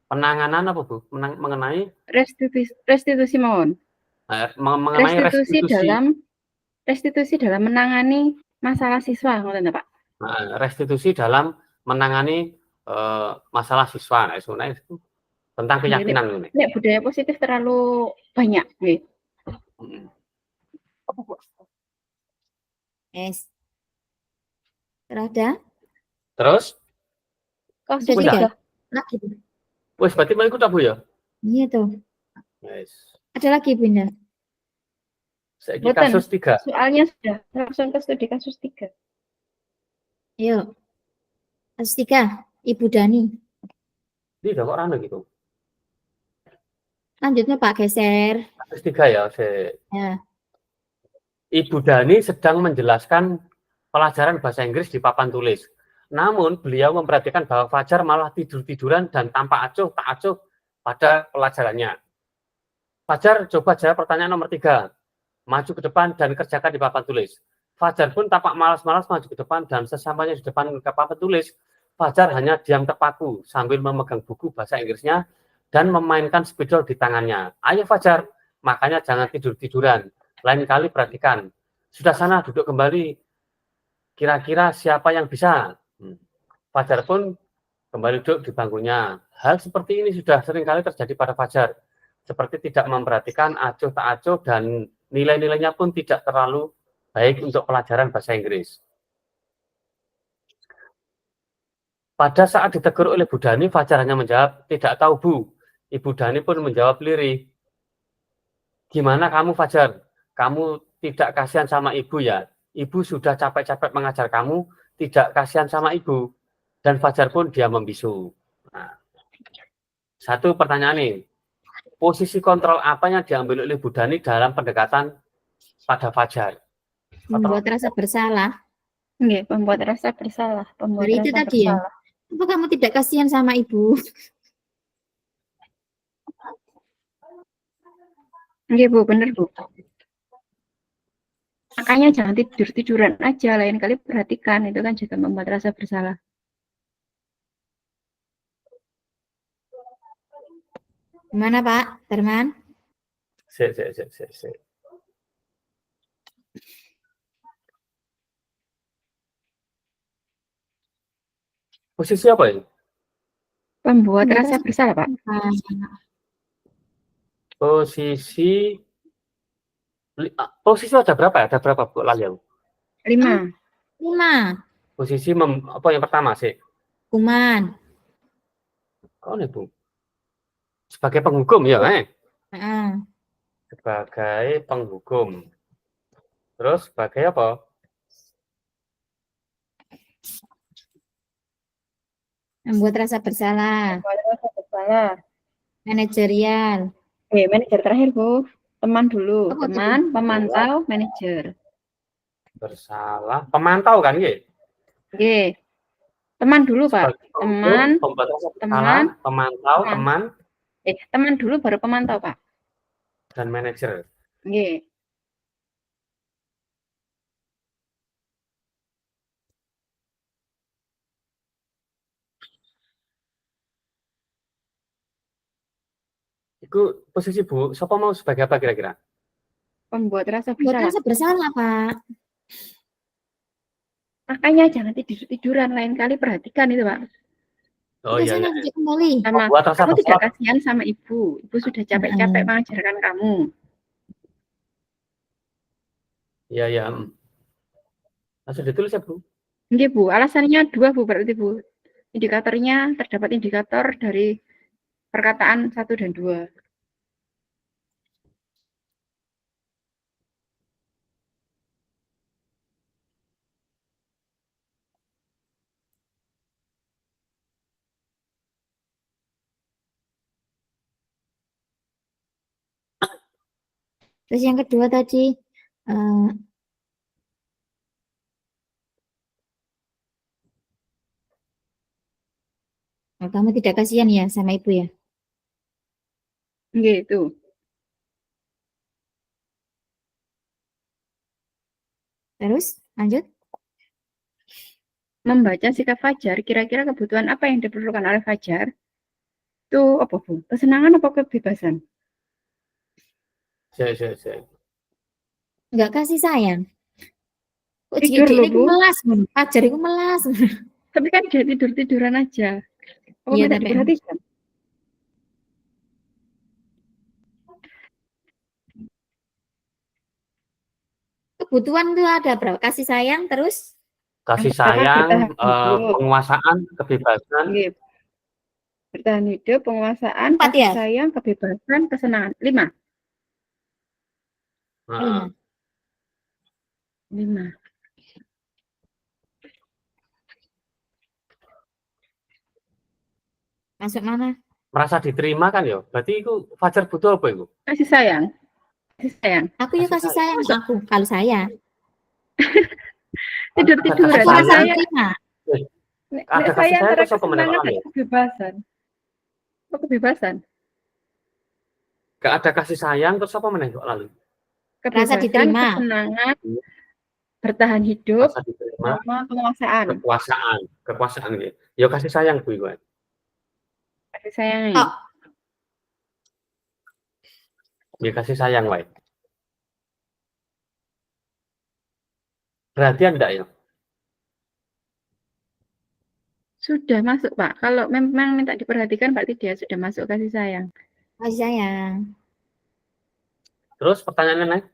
penanganan apa Bu? Mengenai restitusi mawon. Mengenai restitusi dalam menangani masalah siswa, ngoten Pak. Restitusi dalam menangani masalah siswa, itu tentang keyakinan ini. Budaya positif terlalu banyak, nggih. Yes. Terada? Terus? Kok sudah lagi? Wes berarti mau ikut Bu ya? Iya tuh. Yes. Ada lagi Bunda? Kasus 3. Soalnya sudah langsung ke studi kasus 3. Ayo. Kasus 3, Ibu Dani. Ini udah kok rame gitu. Lanjutnya Pak geser. Kasus 3 ya. Ya. Ibu Dani sedang menjelaskan pelajaran bahasa Inggris di papan tulis. Namun beliau memperhatikan bahwa Fajar malah tidur-tiduran dan tampak acuh tak acuh pada pelajarannya. Fajar coba jawab pertanyaan nomor 3. Maju ke depan dan kerjakan di papan tulis. Fajar pun tampak malas-malas maju ke depan dan sesampainya di depan ke papan tulis, Fajar hanya diam terpaku sambil memegang buku bahasa Inggrisnya dan memainkan spidol di tangannya. Ayo Fajar, makanya jangan tidur-tiduran. Lain kali perhatikan. Sudah sana duduk kembali. Kira-kira siapa yang bisa? Fajar pun kembali duduk di bangkunya. Hal seperti ini sudah sering kali terjadi pada Fajar. Seperti tidak memperhatikan acuh tak acuh dan nilai-nilainya pun tidak terlalu baik untuk pelajaran bahasa Inggris. Pada saat ditegur oleh Bu Dani, Fajar hanya menjawab, tidak tahu Bu. Ibu Dani pun menjawab lirih. Gimana kamu Fajar? Kamu tidak kasihan sama ibu ya? Ibu sudah capek-capek mengajar kamu, tidak kasihan sama ibu. Dan Fajar pun dia membisu. Nah, satu pertanyaan nih. Posisi kontrol apa yang diambil oleh Bu Dani dalam pendekatan pada Fajar? Membuat rasa bersalah. Nggih, membuat rasa bersalah. Dari itu tadi ya. Apa kamu tidak kasihan sama ibu? Nggih Bu, bener Bu. Makanya jangan tidur-tiduran aja, lain kali perhatikan, itu kan juga membuat rasa bersalah. Gimana Pak Darman? Posisi apa ini? Membuat rasa bersalah, Pak. Posisi ada berapa ya? Ada berapa Bu lali aku? 5. Posisi apa yang pertama sih? Kuman. Oh nih Bu. Sebagai penghukum ya, Sebagai penghukum. Terus sebagai apa? Membuat rasa bersalah. Membuat rasa bersalah. Manajerial. Manajer terakhir Bu. Teman dulu. Teman, pemantau, manajer. Bersalah. Pemantau kan, nggih? Nggih. Teman dulu, Pak. Teman, pemantau, teman. Teman dulu baru pemantau, Pak. Dan manajer. Nggih. Itu posisi Bu, siapa mau sebagai apa kira-kira? Membuat rasa Membuat bersalah. rasa bersalah, Pak. Makanya jangan tidur-tiduran, lain kali perhatikan itu, Pak. Oh iya. Kembali. Kamu tidak kasihan sama ibu. Ibu sudah capek-capek mengajarkan kamu. Ya, ya. Langsung ditulis ya, Bu. Nggih, Bu. Alasannya 2, Bu, berarti, Bu. Indikatornya terdapat indikator dari perkataan 1 dan 2. Terus yang kedua tadi, kamu tidak kasihan ya sama ibu ya? Nggih, itu. Terus lanjut. Membaca sikap Fajar, kira-kira kebutuhan apa yang diperlukan oleh Fajar? Itu apa, Bu? Kesenangan apa kebebasan? Saya. Enggak kasih sayang. Kok Tidur cilik loh, ini Bu. melas, Fajar itu melas. Tapi kan dia tidur-tiduran aja. Apa Iya, minta tapi diperhatikan? kebutuhan itu ada berapa? Kasih sayang terus Kasih Yang pertama sayang, bertahan hidup. penguasaan, kebebasan. Nggih. Bertahan hidup, penguasaan, 4 kasih ya? sayang, kebebasan, kesenangan. 5. Heeh. 5. Masuk mana? Merasa diterima kan ya? Berarti itu Fajar butuh apa itu? Kasih sayang. Kasih sayang. Aku ya Kasih kasih sayang. sayang aku kalau saya. Tidur-tiduran. Aku Kasih rasa sayang. diterima. Nek Ada kasih saya sayang antara terus apa meneh kesenangan kok dan lali? kebebasan. Kok kebebasan? Gak ada kasih sayang terus apa meneh kok lali? Rasa Kebebasan, diterima. kesenangan, bertahan hidup, Rasa diterima, sama penguasaan. kekuasaan gitu. Ya kasih sayang Bu iku. Kasih sayangi. Tok. Ya kasih sayang wae. Perhatian enggak ya? Sudah masuk, Pak. Kalau memang minta diperhatikan, berarti dia sudah masuk kasih sayang. Kasih sayang. Terus pertanyaannya lain?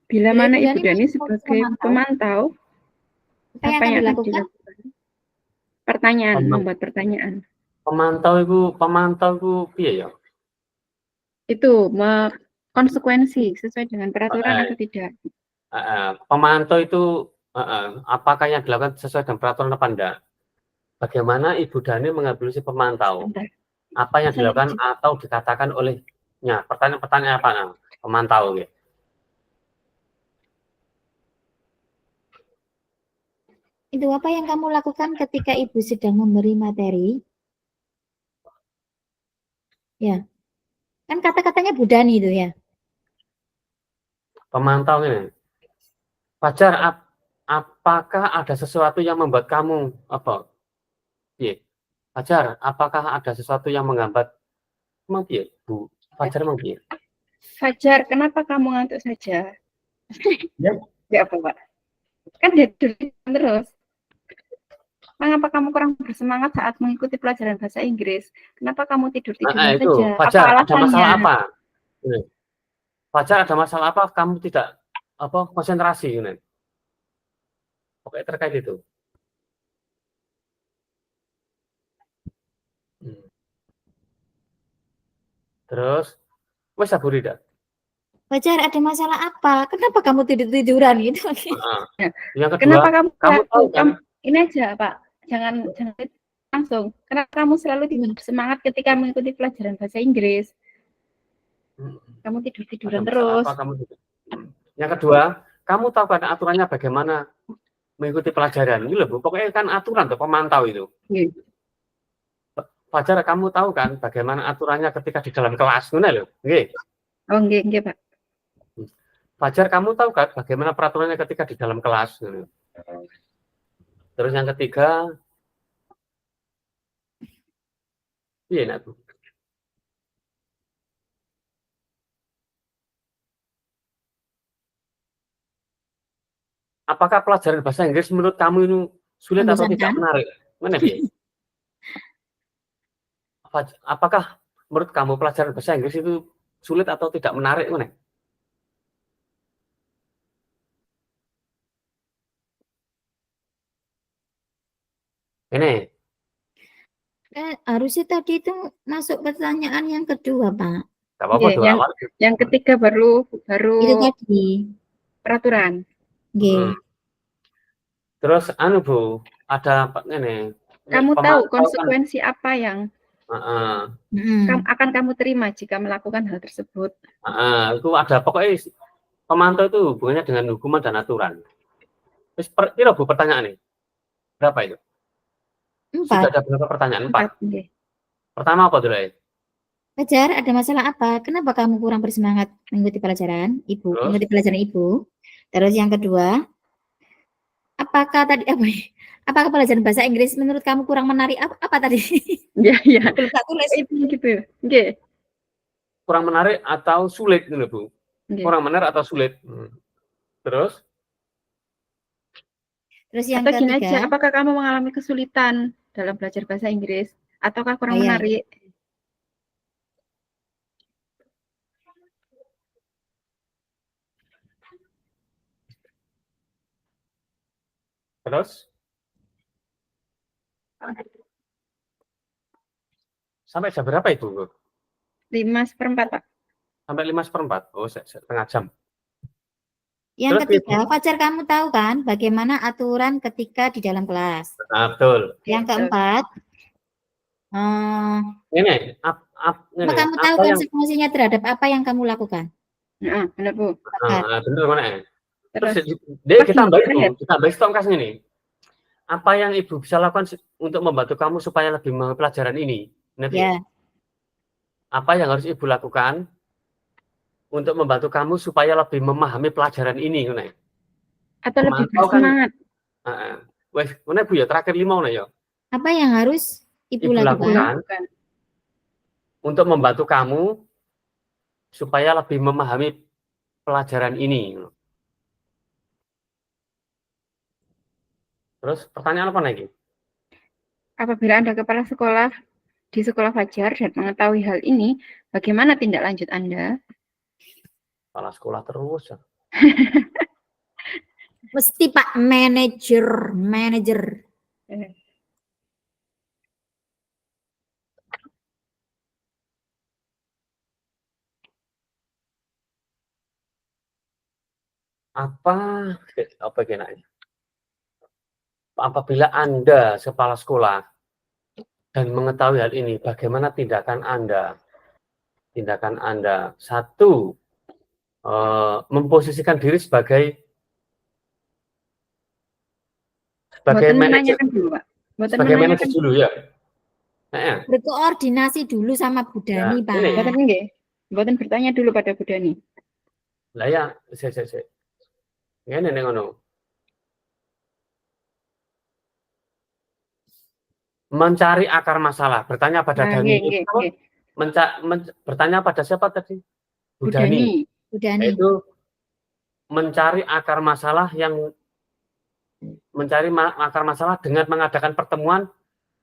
Bila Bila mana Ibu Ibu Dani Dani sebagai pemantau, apa yang akan dilakukan? Pertanyaan, Pemantau. membuat pertanyaan. Pemantau itu piye ya? Itu konsekuensi sesuai dengan peraturan atau tidak. Pemantau itu apakah yang dilakukan sesuai dengan peraturan apa enggak? Bagaimana Ibu Dani mengambil si pemantau? Bentar. Apa yang Saya dilakukan atau dikatakan olehnya? Pertanyaan apa? Nah? Pemantau. Gitu. Itu apa yang kamu lakukan ketika ibu sedang memberi materi? Ya, kan kata-katanya Bu Dani itu ya. Pemantau ini. Fajar, apakah ada sesuatu yang membuat kamu apa? Iya. Fajar, apakah ada sesuatu yang menghambat? Emang iya, Bu. Fajar emang iya. Fajar, kenapa kamu ngantuk saja? Ya. Ya apa, Pak? Kan dia tidur terus. Mengapa kamu kurang bersemangat saat mengikuti pelajaran bahasa Inggris? Kenapa kamu tidur-tiduran Itu, saja? Apa Fajar, ada masalah alasannya? apa? Ini. Fajar, ada masalah apa? Kamu tidak konsentrasi ini. Oke, terkait itu. Terus, wes saburi dah. Fajar, ada masalah apa? Kenapa kamu tidur-tiduran gitu? Yang kedua, Kenapa kamu tahu kan? ini aja, Pak. Jangan langsung. Kenapa kamu selalu tidak bersemangat ketika mengikuti pelajaran bahasa Inggris? Kamu tidur-tiduran terus. Yang kedua, kamu tahu kan aturannya bagaimana mengikuti pelajaran? Ini loh, pokoknya kan aturan tuh pemantau itu. Fajar, kamu tahu kan bagaimana aturannya ketika di dalam kelas? Ngono lho. Nggih. Oh, nggih, Pak. Fajar, kamu tahu kan bagaimana peraturannya ketika di dalam kelas? Terus yang ketiga, iya nak Bu. Apakah pelajaran bahasa Inggris menurut kamu itu sulit atau tidak menarik? Mana dia? Apakah menurut kamu pelajaran bahasa Inggris itu sulit atau tidak menarik? Mana? Harusnya tadi itu masuk pertanyaan yang kedua, Pak. Gak apa-apa Nggih, dua awal. yang ketiga baru Itu tadi. peraturan. Nggih. Terus anu Bu, ada ini. Kamu tahu pemantau kan. konsekuensi apa yang Mm-mm. akan kamu terima jika melakukan hal tersebut? Itu ada pokoknya pemantau itu hubungannya dengan hukuman dan aturan. Terus ini Bu pertanyaan nih. Berapa itu? Sudah 4. ada berapa pertanyaan? 4. Nggih. Pertama apa dulu? Fajar, ada masalah apa? Kenapa kamu kurang bersemangat mengikuti pelajaran Ibu? Terus? Mengikuti pelajaran Ibu. Terus yang kedua, apakah tadi apa? Apakah pelajaran bahasa Inggris menurut kamu kurang menarik? Apa tadi? Iya, iya. Lupa tulis. Itu gitu. Nggih. Kurang menarik atau sulit gitu Bu? Nggih. Kurang menarik atau sulit? Terus? Terus yang Atau gini ketiga, aja, apakah kamu mengalami kesulitan dalam belajar bahasa Inggris ataukah kurang iya. menarik? Terus? Sampai jam berapa itu Bu? 5/4, Pak. Sampai 5/4. Oh, setengah jam. Yang Terus, ketiga, Fajar kamu tahu kan bagaimana aturan ketika di dalam kelas. Betul. Yang keempat, Ini, kamu tahu konsekuensinya terhadap apa yang kamu lakukan? Benar Bu. Benar mana ya? Terus Terus kita bahas tongkas ini. Apa yang Ibu bisa lakukan untuk membantu kamu supaya lebih memahami pelajaran ini? Ya. Apa yang harus Ibu lakukan untuk membantu kamu supaya lebih memahami pelajaran ini? Atau lebih bersemangat. Wes, mana Bu ya terakhir 5 ya. Apa yang harus Ibu lakukan untuk membantu kamu supaya lebih memahami pelajaran ini? Terus pertanyaan apa lagi? Apabila Anda kepala sekolah di sekolah Fajar dan mengetahui hal ini, bagaimana tindak lanjut Anda? Kepala sekolah terus ya. Mesti Pak manajer. Apa gini? Apabila Anda kepala sekolah dan mengetahui hal ini, bagaimana tindakan Anda? Tindakan Anda, satu, memposisikan diri sebagai manajer dulu, Pak. Sebagai manajer dulu ya. Berkoordinasi dulu sama Bu Dani, Pak. Buatan bertanya dulu pada Bu Dani. Lah ya, ngene ngono. Mencari akar masalah, bertanya pada Dani. Bertanya pada siapa tadi? Bu Dani. Yaitu mencari akar masalah dengan mengadakan pertemuan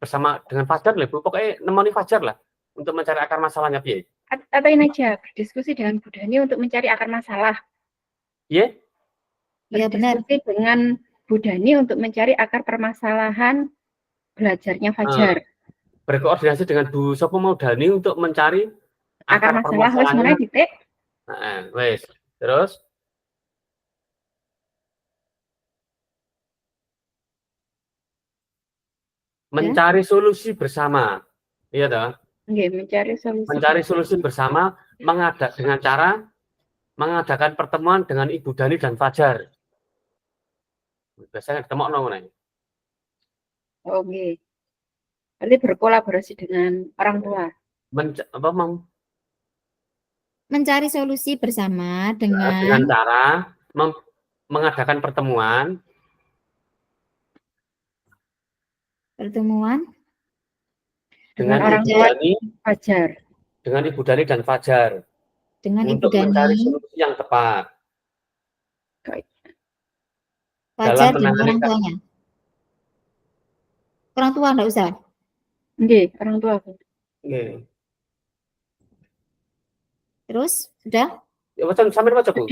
bersama dengan Fajar lah, Bu. Pokoknya nemoni Fajar lah untuk mencari akar masalahnya, piye? Atau ini aja, berdiskusi dengan Bu Dani untuk mencari akar masalah. Iya? Iya, benar. Berdiskusi dengan Bu Dani untuk mencari akar permasalahan belajarnya Fajar. Berkoordinasi dengan Bu Sopo Maudani untuk mencari akar masalah. Wes mulai titik. Wes. Terus? Mencari solusi bersama. Iya toh? Mencari solusi bersama dengan cara mengadakan pertemuan dengan Ibu Dani dan Fajar. Biasanya ketemu nongol. Oke. Berarti berkolaborasi dengan orang tua. Mencari solusi bersama dengan cara mengadakan pertemuan dengan orang tua Fajar. Dengan Ibu Dani dan Fajar. Untuk mencari solusi yang tepat. Fajar dan orang tuanya. Orang tua enggak usah. Nggih, orang tua. Nggih. Terus sudah? Ya sampai baca Bu.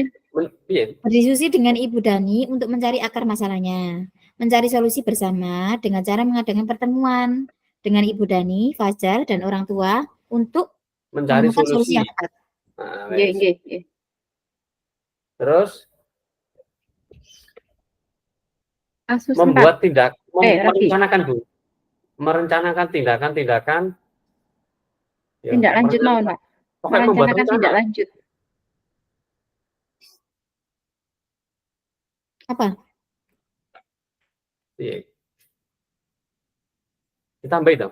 Berdiskusi dengan Ibu Dani untuk mencari akar masalahnya. Mencari solusi bersama dengan cara mengadakan pertemuan dengan Ibu Dani, Fajar, dan orang tua untuk Mencari menemukan solusi solusi. yang tepat. Nah, Nggih, wes. nggih, nggih. Terus Kasus 4. membuat tindak, Rabi. merencanakan Bu, merencanakan tindakan-tindakan. Ya, Tindak lanjut mau, Pak. pokoknya membuat Merencanakan rencana. tindak lanjut. Apa? Iya. Ditambah itu.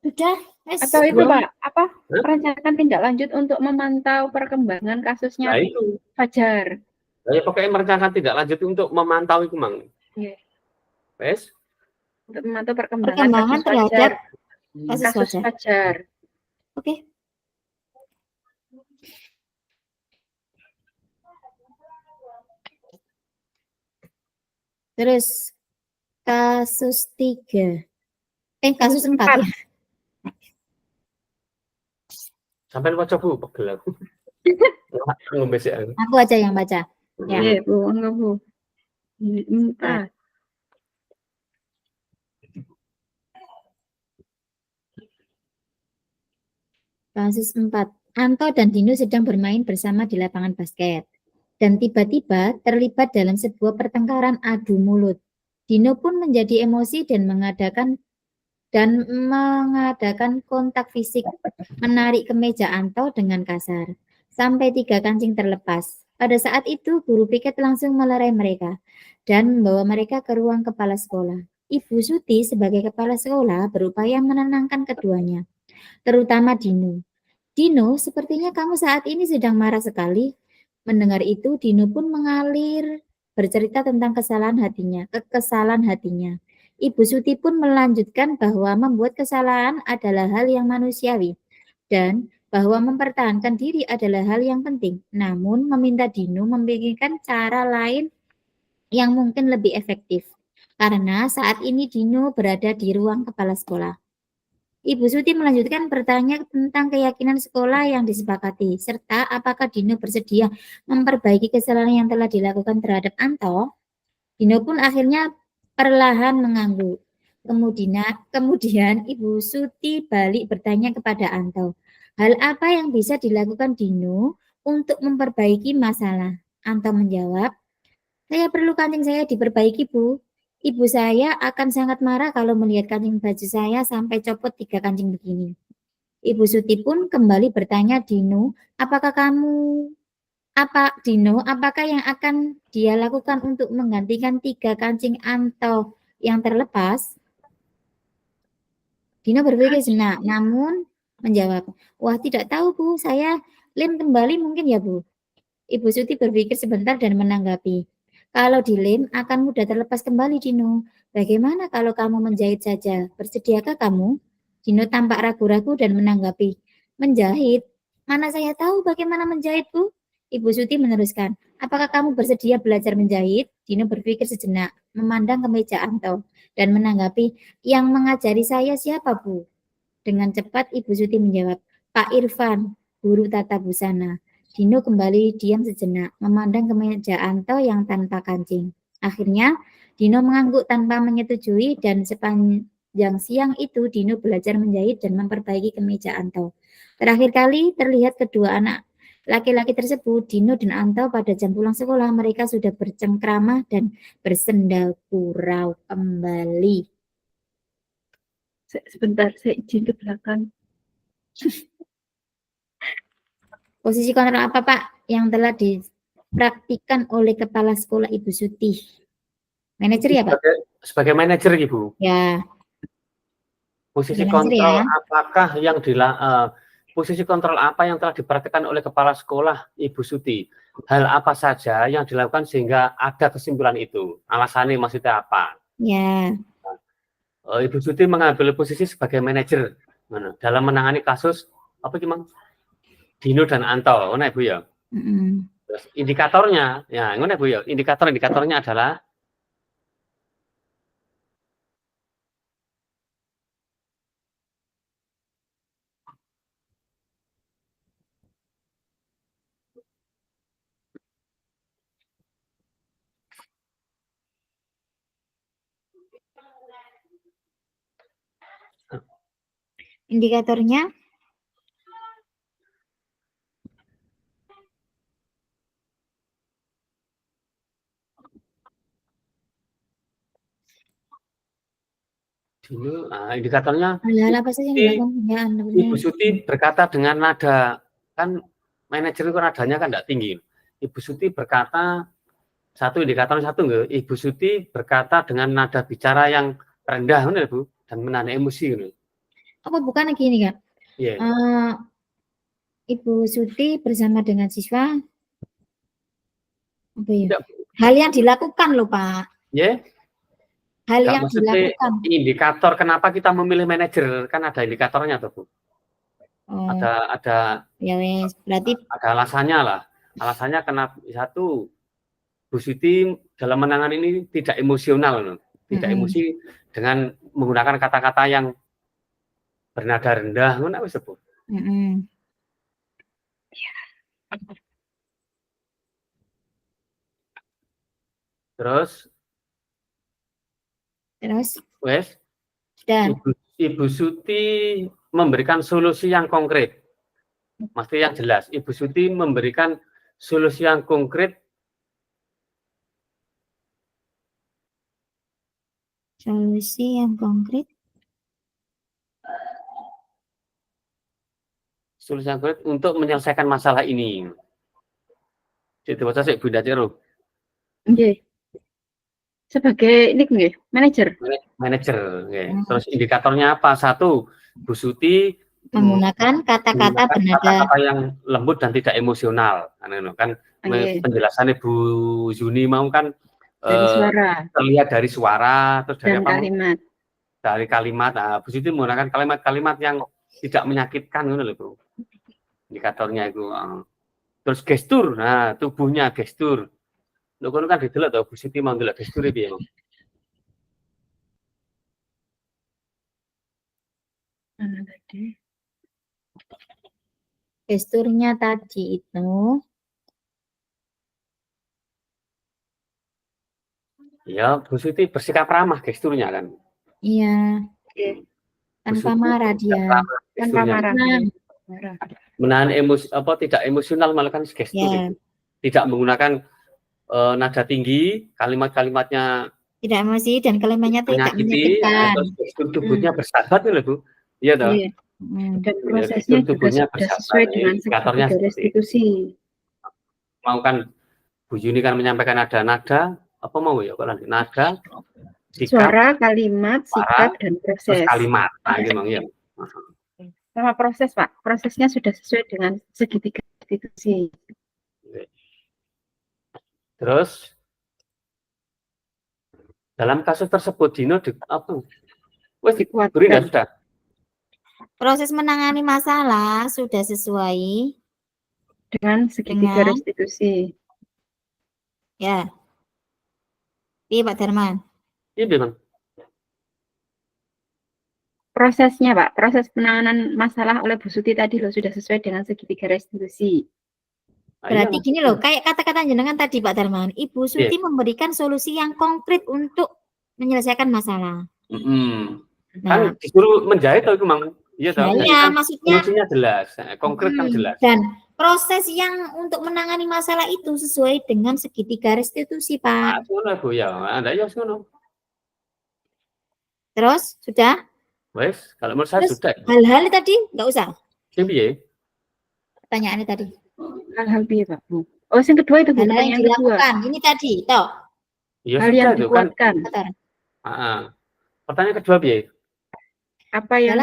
Sudah, Atau itu, belum. Pak, apa? Hah? Merencanakan tindak lanjut untuk memantau perkembangan kasusnya Nah, itu. Fajar. Nah, ya, pokoknya merencanakan tindak lanjut untuk memantau itu, Mang. Nggih. Wes. Untuk memantau perkembangan Perkembangan kasus terhadap Fajar. kasus Kasus Fajar. Fajar. Oke. Terus kasus 3. Kasus 4 ya. Sampai baca Bu, pegel aku. Ngombe sih. Aku aja yang baca. Ya. Nggih, Bu, enggak, Bu. 4. Kasus 4. Anto dan Dino sedang bermain bersama di lapangan basket. Dan tiba-tiba terlibat dalam sebuah pertengkaran adu mulut. Dino pun menjadi emosi dan mengadakan kontak fisik, menarik kemeja Anto dengan kasar. Sampai 3 kancing terlepas. Pada saat itu, guru piket langsung melerai mereka dan membawa mereka ke ruang kepala sekolah. Ibu Suti sebagai kepala sekolah berupaya menenangkan keduanya, terutama Dino. Dino, sepertinya kamu saat ini sedang marah sekali. Mendengar itu, Dino pun mengalir bercerita tentang kekesalan hatinya. Ibu Suti pun melanjutkan bahwa membuat kesalahan adalah hal yang manusiawi dan bahwa mempertahankan diri adalah hal yang penting. Namun, meminta Dino memikirkan cara lain yang mungkin lebih efektif. Karena saat ini Dino berada di ruang kepala sekolah. Ibu Suti melanjutkan bertanya tentang keyakinan sekolah yang disepakati, serta apakah Dino bersedia memperbaiki kesalahan yang telah dilakukan terhadap Anto. Dino pun akhirnya perlahan mengangguk. Kemudian Ibu Suti balik bertanya kepada Anto, hal apa yang bisa dilakukan Dino untuk memperbaiki masalah? Anto menjawab, saya perlu kancing saya diperbaiki, Bu. Ibu saya akan sangat marah kalau melihat kancing baju saya sampai copot 3 kancing begini. Ibu Suti pun kembali bertanya Dino, apakah yang akan dia lakukan untuk menggantikan 3 kancing Anto yang terlepas? Dino berpikir sejenak, namun menjawab, wah tidak tahu Bu, saya lem kembali mungkin ya Bu. Ibu Suti berpikir sebentar dan menanggapi, kalau dilem akan mudah terlepas kembali Dino. Bagaimana kalau kamu menjahit saja? Bersediakah kamu? Dino tampak ragu-ragu dan menanggapi, menjahit? Mana saya tahu bagaimana menjahit, Bu? Ibu Suti meneruskan, apakah kamu bersedia belajar menjahit? Dino berpikir sejenak, memandang ke meja Anto, dan menanggapi, yang mengajari saya siapa, Bu? Dengan cepat Ibu Suti menjawab, Pak Irfan, guru tata busana. Dino kembali diam sejenak, memandang ke meja Anto yang tanpa kancing. Akhirnya, Dino mengangguk tanpa menyetujui dan sepanjang siang itu Dino belajar menjahit dan memperbaiki kemeja Anto. Terakhir kali terlihat kedua anak laki-laki tersebut, Dino dan Anto pada jam pulang sekolah, mereka sudah bercengkrama dan bersenda gurau kembali. Sebentar, saya izin ke belakang. Posisi kontrol apa Pak yang telah dipraktikkan oleh Kepala Sekolah Ibu Suti? Manajer ya Pak? Sebagai manajer Ibu. Ya. Posisi Manajer kontrol ya. apakah yang posisi kontrol apa yang telah dipraktikkan oleh Kepala Sekolah Ibu Suti? Hal apa saja yang dilakukan sehingga ada kesimpulan itu? Alasannya maksudnya apa? Ya. Ibu Suti mengambil posisi sebagai manajer dalam menangani kasus apa gimana? Dino dan Anto, nah Ibu ya. Terus indikatornya, ya, ngono Bu ya. Indikatornya adalah Indikatornya Dino, indikatornya hal-hal apa saja yang dilakukan pengusaha Ibu Suti berkata dengan nada, kan manajer itu nadanya kan tidak tinggi. Ibu Suti berkata, satu indikator satu enggak, Ibu Suti berkata dengan nada bicara yang rendah, benar Bu, dan menahan emosi. apa bukan gini Kak? Iya. Ibu Suti bersama dengan siswa apa ya? Tidak, Hal yang dilakukan loh Pak. ya. Hal Enggak, yang maksudnya dilakukan. indikator kenapa kita memilih manajer, kan ada indikatornya tuh Bu. Oh, Ada ya wes. Berarti alasannya lah. Alasannya kenapa satu, Bu Suti dalam menangani ini tidak emosional, tidak emosi dengan menggunakan kata-kata yang bernada rendah, mana wis Bu. Terus sudah. Ibu Suti memberikan solusi yang konkret. Maksudnya yang jelas. Ibu Suti memberikan solusi yang konkret. Solusi yang konkret. Solusi yang konkret untuk menyelesaikan masalah ini. Itu baca sih Bunda Cero. Nggih. Sebagai ini nggih, manajer. Manajer. Terus indikatornya apa? Satu, Bu Suti Menggunakan kata-kata bernada kata-kata yang lembut dan tidak emosional. Kan penjelasan Ibu Zuni mau kan dari suara. Terlihat dari suara, terus dari dan apa? Kalimat. Dari kalimat. Nah, Bu Suti menggunakan kalimat-kalimat yang tidak menyakitkan, gitu loh, Bu. Indikatornya itu. Terus gestur, nah tubuhnya gestur. Lho kono kan didelok to Bu Siti mau ndelok gesture piye, Bang? Tadi. gesturnya tadi itu Ya, Bu Siti bersikap ramah gesturnya kan. iya. Tanpa marah dia. Tanpa marah. Menahan emosi apa tidak emosional malah kan gestur itu. Tidak menggunakan nada tinggi, kalimat-kalimatnya tidak emosi dan kalimatnya tidak menyakitkan. Terus gestur tubuhnya bersahabat loh Bu. Iya toh. Dan prosesnya juga sudah sesuai dengan segitiga restitusi. Mau kan Bu Yuni kan menyampaikan ada nada, apa mau ya kalau nada, sikap, suara, kalimat, sikap, dan proses. Terus kalimat, memang ya. Sama proses Pak, prosesnya sudah sesuai dengan segitiga restitusi. Terus dalam kasus tersebut Dino wes dikuatkan sudah. Proses menangani masalah sudah sesuai dengan segitiga restitusi. Ya. Iya Pak Darman. Iya memang. Prosesnya Pak, proses penanganan masalah oleh Bu Suti tadi loh sudah sesuai dengan segitiga restitusi. Berarti gini loh, kayak kata-kata jenengan tadi Pak Darman, Ibu Suti memberikan solusi yang konkret untuk menyelesaikan masalah. Kan disuruh menjahit itu memang. Iya, kan maksudnya solusinya jelas, konkret kan jelas. Dan proses yang untuk menangani masalah itu sesuai dengan segitiga restitusi, Pak. Bu ya, ada ya ngono. Terus sudah? Wes, kalau menurut saya sudah. Hal-hal tadi nggak usah. Piye? Pertanyaannya tadi. Hal-hal piye, Pak? Oh, yang kedua itu hal yang dilakukan. Ini tadi, toh. Ya, hal yang dikuatkan. Pertanyaan kedua piye? Apa yang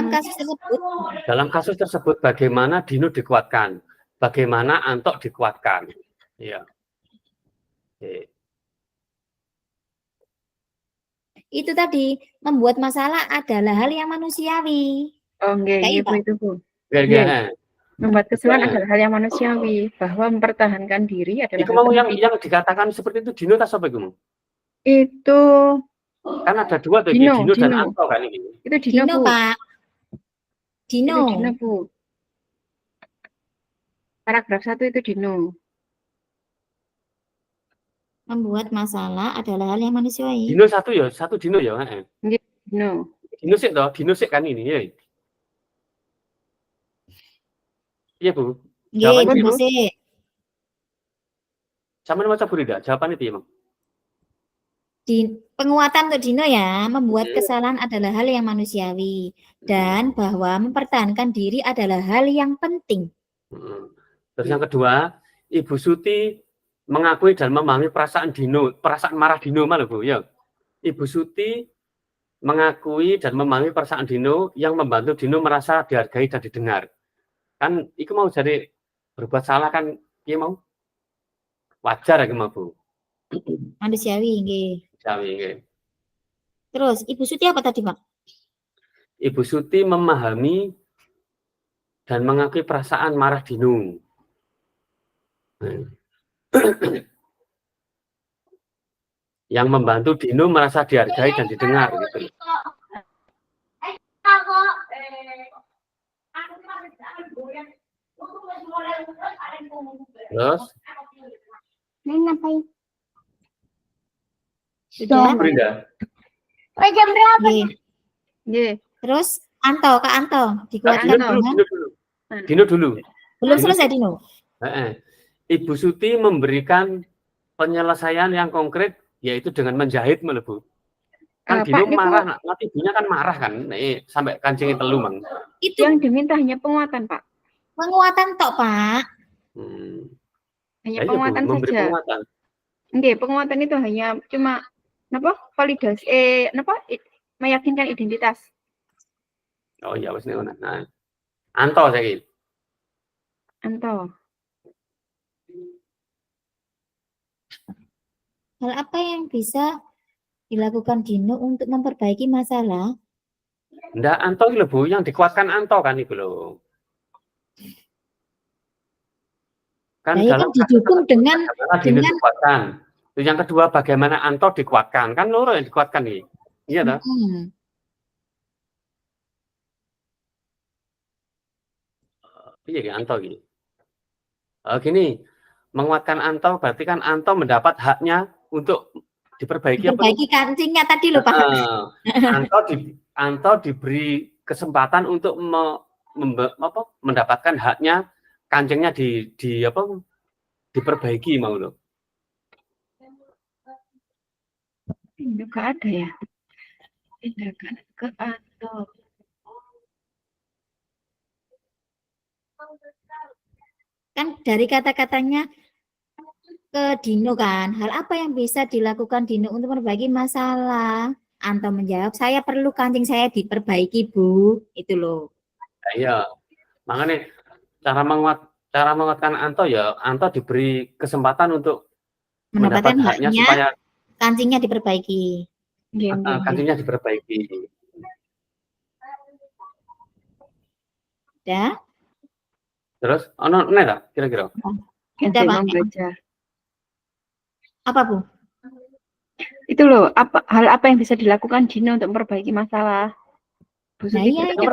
dalam kasus tersebut bagaimana Dino dikuatkan, bagaimana Antok dikuatkan, ya. Itu tadi membuat masalah adalah hal yang manusiawi. Oh enggak, itu Bu. Membuat kesalahan adalah hal yang manusiawi, bahwa mempertahankan diri adalah. Itu mau yang dikatakan seperti itu Dino tak apa itu? Itu kan ada dua tuh, Dino dan Anto kan ini. Itu Dino, Pak. Dino. Itu Dino, Bu. Paragraf 1 itu Dino. Membuat masalah adalah hal yang manusiawi. Dino Dino ya, Dino. Dino sih toh, Dino sih kan ini ya. Iya, Bu. Nggih, Jawabannya tunggu Bu. sik. Sampeyan maca Burida, jawabannya piye, Mang? Penguatan untuk Dino ya, membuat Iya. kesalahan adalah hal yang manusiawi dan bahwa mempertahankan diri adalah hal yang penting. Terus yang kedua, Ibu Suti mengakui dan memahami perasaan marah Dino malah, Bu, ya. Ibu Suti mengakui dan memahami perasaan Dino yang membantu Dino merasa dihargai dan didengar. Kan itu mau jadi berbuat salah kan, dia mau wajar ya, Bu. Manusiawi nggih. Jawi. Terus Ibu Suti apa tadi, Pak? Ibu Suti memahami dan mengakui perasaan marah Dino. Yang membantu Dino merasa dihargai dan didengar gitu. Terus Ini ngapain? Sudah? Burida. Jam berapa? Nggih. Nggih. Terus Kak Anto, dikuatkan Dino dengan Dino dulu. belum Dino. selesai Dino. Ibu Suti memberikan penyelesaian yang konkret yaitu dengan menjahit malah, Bu. Kan Dino Pak, marah, nanti ibunya kan marah kan, sampai kancingnya telu, Mang. Itu yang diminta hanya penguatan, Pak. penguatan tok, Pak. Hanya Ya, penguatan Bu, memberi saja. penguatan. Nggih, penguatan itu hanya cuma validasi meyakinkan identitas. Oh iya, wis ngono. Nah, Anto saiki. Anto. Hal apa yang bisa dilakukan Dino untuk memperbaiki masalah? Ndak, Anto iki lho, Bu, yang dikuatkan Anto kan itu lho. Kan Nah, dalam kan didukung dengan Dino dikuatkan. Terus yang kedua, bagaimana Anto dikuatkan? Kan loro yang dikuatkan nih. Iya toh? Iya, Anto gini. Gini, menguatkan Anto berarti kan Anto mendapat haknya untuk diperbaiki kancingnya tadi loh, Pak. Anto diberi kesempatan untuk mendapatkan haknya, kancingnya diperbaiki mau loh. Juga ada ya. Tindakan ke Anto. Kan dari kata-katanya ke Dino kan, hal apa yang bisa dilakukan Dino untuk memperbaiki masalah? Anto menjawab, saya perlu kancing saya diperbaiki, Bu. Itu loh. Iya, makanya cara menguatkan Anto ya, Anto diberi kesempatan untuk mendapatkan haknya haknya supaya kancingnya diperbaiki. kancingnya diperbaiki. Ya. Terus, nih kira-kira. Ada Pak. Apa, Bu? Itu loh, hal apa yang bisa dilakukan Dino untuk memperbaiki masalah? Nah, iya, itu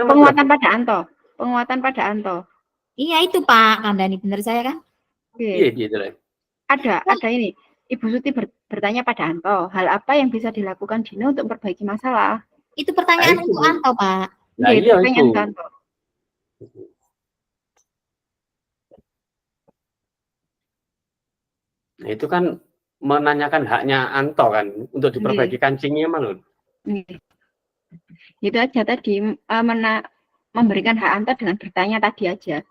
penguatan pada Anto. Penguatan pada Anto. Iya, itu Pak Kandani, benar saya kan? Iya, gitu. Ada ini. Ibu Suti bertanya pada Anto, hal apa yang bisa dilakukan Dino untuk memperbaiki masalah? Itu pertanyaan untuk Anto, Pak. Nah, iya, itu. Anto. Nah, itu kan menanyakan haknya Anto kan untuk diperbaiki kancingnya malah. Itu aja tadi memberikan hak Anto dengan bertanya tadi aja.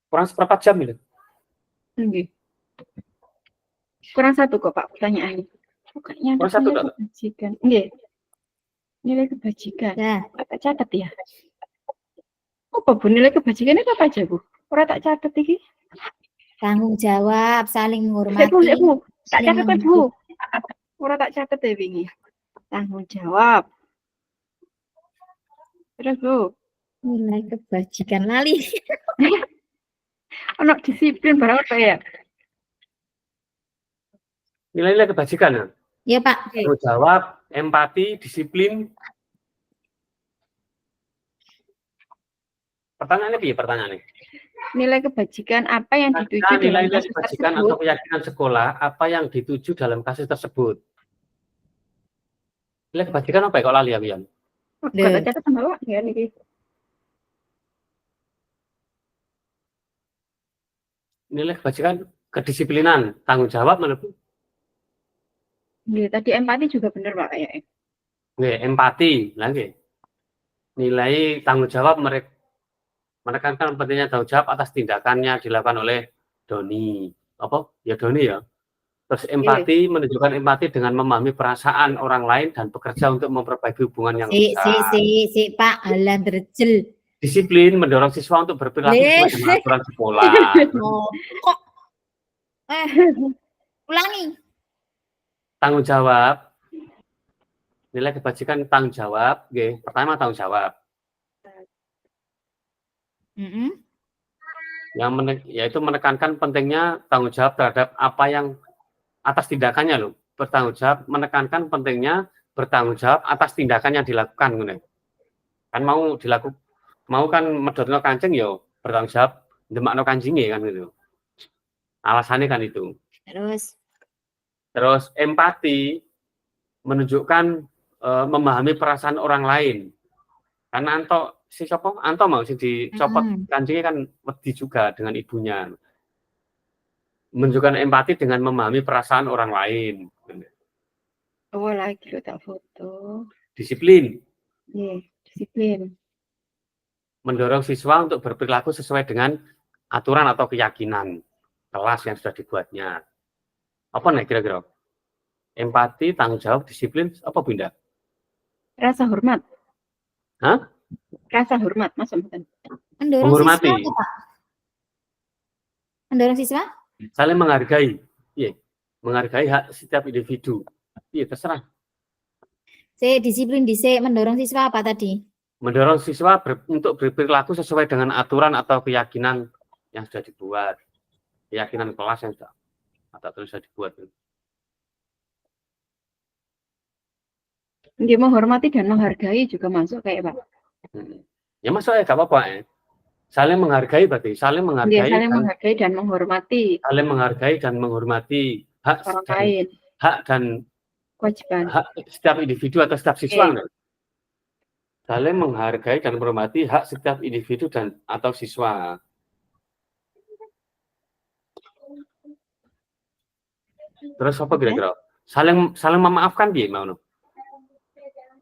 Kurang seperempat jam itu. Kurang satu kok Pak pertanyaannya. Kayaknya ada nilai kebajikan. Nilai kebajikan. Ya. Tak catat ya. Apa Bu nilai kebajikan itu apa aja Bu? Orang tak catat iki. Tanggung jawab, saling menghormati. Bu. Tak catat Bu. Orang tak catat ya wingi. Tanggung jawab. Terus Bu. Nilai kebajikan lali. Ono disiplin barang apa ya? Nilai-nilai kebajikan ya? Iya Pak. Tanggung jawab, empati, disiplin. Pertanyaannya apa ya pertanyaannya? Nilai kebajikan apa yang dituju dalam Nilai-nilai kasus kebajikan tersebut? atau keyakinan sekolah apa yang dituju dalam kasus tersebut. Nilai kebajikan apa ya kok lali aku ya? Kata catatan bawa ya niki. Nilai kebajikan kedisiplinan, tanggung jawab mana Bu? Nggih, tadi empati juga benar Pak kayaknya. Nggih, empati, lagi. Nilai tanggung jawab mereka menekankan pentingnya tanggung jawab atas tindakannya dilakukan oleh Doni. Apa? Ya Doni ya. Terus empati menunjukkan empati dengan memahami perasaan orang lain dan bekerja untuk memperbaiki hubungan yang rusak. Si Pak Alan Derjel. Disiplin mendorong siswa untuk berperilaku sesuai dengan aturan sekolah. Kok ulangi. Tanggung jawab. Nilai kebajikan tanggung jawab. Oke. Pertama tanggung jawab. Yaitu menekankan pentingnya tanggung jawab terhadap apa yang atas tindakannya loh. Bertanggung jawab menekankan pentingnya bertanggung jawab atas tindakan yang dilakukan. Kan mau kan medhotno kancing ya bertanggung jawab ndemakno kancinge kan gitu. Alasannya kan itu. Terus empati menunjukkan memahami perasaan orang lain. Karena Anto mau sing dicopot kancingnya kan wedi juga dengan ibunya. Menunjukkan empati dengan memahami perasaan orang lain. Oh, lagi lo tak foto. Disiplin. Iya, disiplin. Mendorong siswa untuk berperilaku sesuai dengan aturan atau keyakinan kelas yang sudah dibuatnya. Apa nih kira-kira? Empati, tanggung jawab, disiplin, apa Bunda? Rasa hormat. Hah? Rasa hormat, Mas. Menghormati. Mendorong siswa? Saling menghargai. Iya. Menghargai hak setiap individu. Iya, terserah. Disiplin mendorong siswa apa tadi? Mendorong siswa untuk berperilaku sesuai dengan aturan atau keyakinan yang sudah dibuat. Keyakinan kelas yang sudah dibuat. Dia menghormati dan menghargai juga masuk kayak Pak. Ya masuk ya, gak apa-apa ya. Saling menghargai berarti, saling menghargai. Saling menghargai dan menghormati. Saling menghargai dan menghormati hak orang lain. Hak dan kewajiban. Hak setiap individu atau setiap siswa. Saling menghargai dan menghormati hak setiap individu dan atau siswa. Terus apa kira-kira? Saling memaafkan dia mau?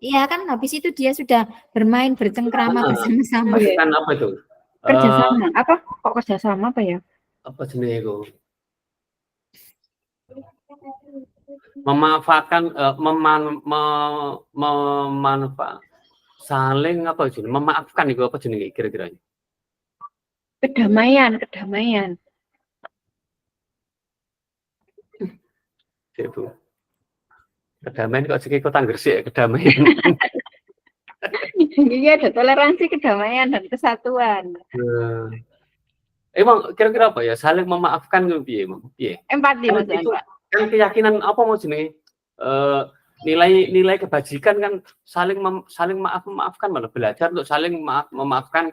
Iya kan habis itu dia sudah bermain bercengkrama bersama-sama. Kan apa itu? Kerjasama. Apa? Kok kerjasama apa ya? Apa jenis itu? Memanfaatkan, saling apa jenis? Memaafkan itu apa jenis kira-kira? Kedamaian. Itu. Kedamaian kok segi Kota Gresik kedamaian. Iya, ada toleransi, kedamaian dan kesatuan. Emang kira-kira apa ya? Saling memaafkan itu piye? Empati Mas Pak. Kan keyakinan apa mau jenis? Nilai kebajikan kan saling memaafkan, malah belajar untuk saling memaafkan.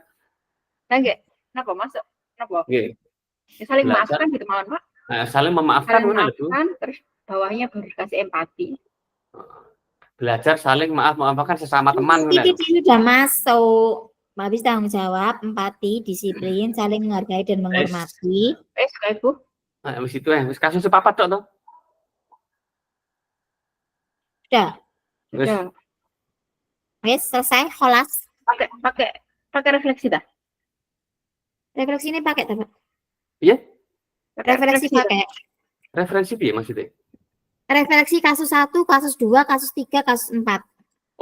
Nggih, napa masuk? Napa? Nggih. Ya, saling memaafkan gitu mawon, Pak. Nah, saling memaafkan ngono lho. Terus bawahnya baru kasih empati. Belajar saling memaafkan sesama teman. Itu sudah masuk. Habis tanggung jawab, empati, disiplin, saling menghargai dan menghormati. Ibu. Nah, habis itu ya, kasus sepapat tok toh. Sudah. Wes selesai kholas. Pakai refleksi dah. Refleksi ini pakai Pak? Iya? Refleksi pakai. Referensi piye maksudnya? Refleksi kasus 1, kasus 2, kasus 3, kasus 4.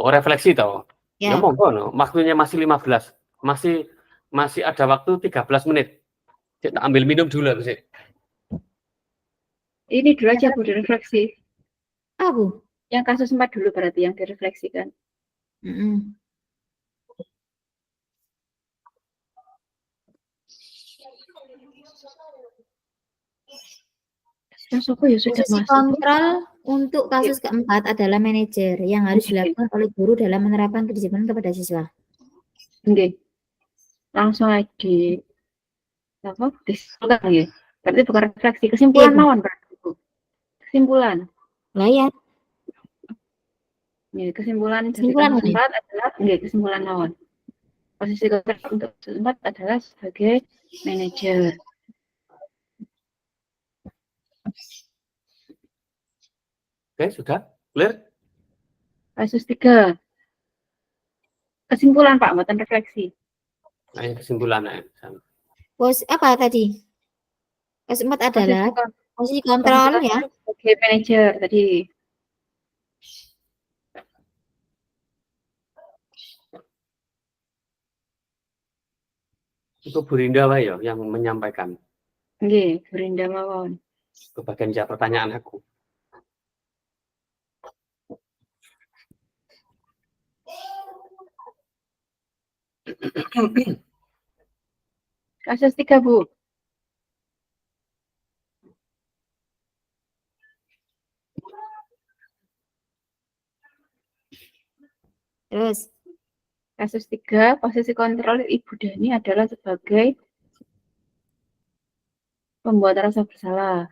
Oh, refleksi toh. Ya monggo no. Waktunya masih 15. Masih ada waktu 13 menit. Kita ambil minum dulu sih. Ini dulu aja Bu direfleksi. Bu? Yang kasus 4 dulu berarti yang direfleksikan. Posisi kontrol untuk kasus keempat adalah manajer yang harus dilakukan oleh guru dalam menerapkan kedisiplinan kepada siswa. Oke. Langsung aja. Apa? Disimpulkan ya. Berarti bukan refleksi. Kesimpulan Iya, Bu. mawon berarti, Bu. Kesimpulan. Lah ya, Ya, kesimpulan dari kesimpulan kasus ini. 4 adalah kesimpulan mawon. Posisi kontrak untuk kasus 4 adalah sebagai manajer. Oke, sudah clear? Kasus 3. Kesimpulan Pak, buatan refleksi. Nah, ini kesimpulan ya. Apa tadi? Kasus 4 adalah posisi Posisi kontrol ya. sebagai manajer tadi. Itu Bu Rinda Pak, ya yang menyampaikan. Nggih, Berinda mawon. Ke bagian jawab pertanyaan aku. Kasus 3, Bu. Terus, Kasus 3, posisi kontrol Ibu Dani adalah sebagai pembuat rasa bersalah.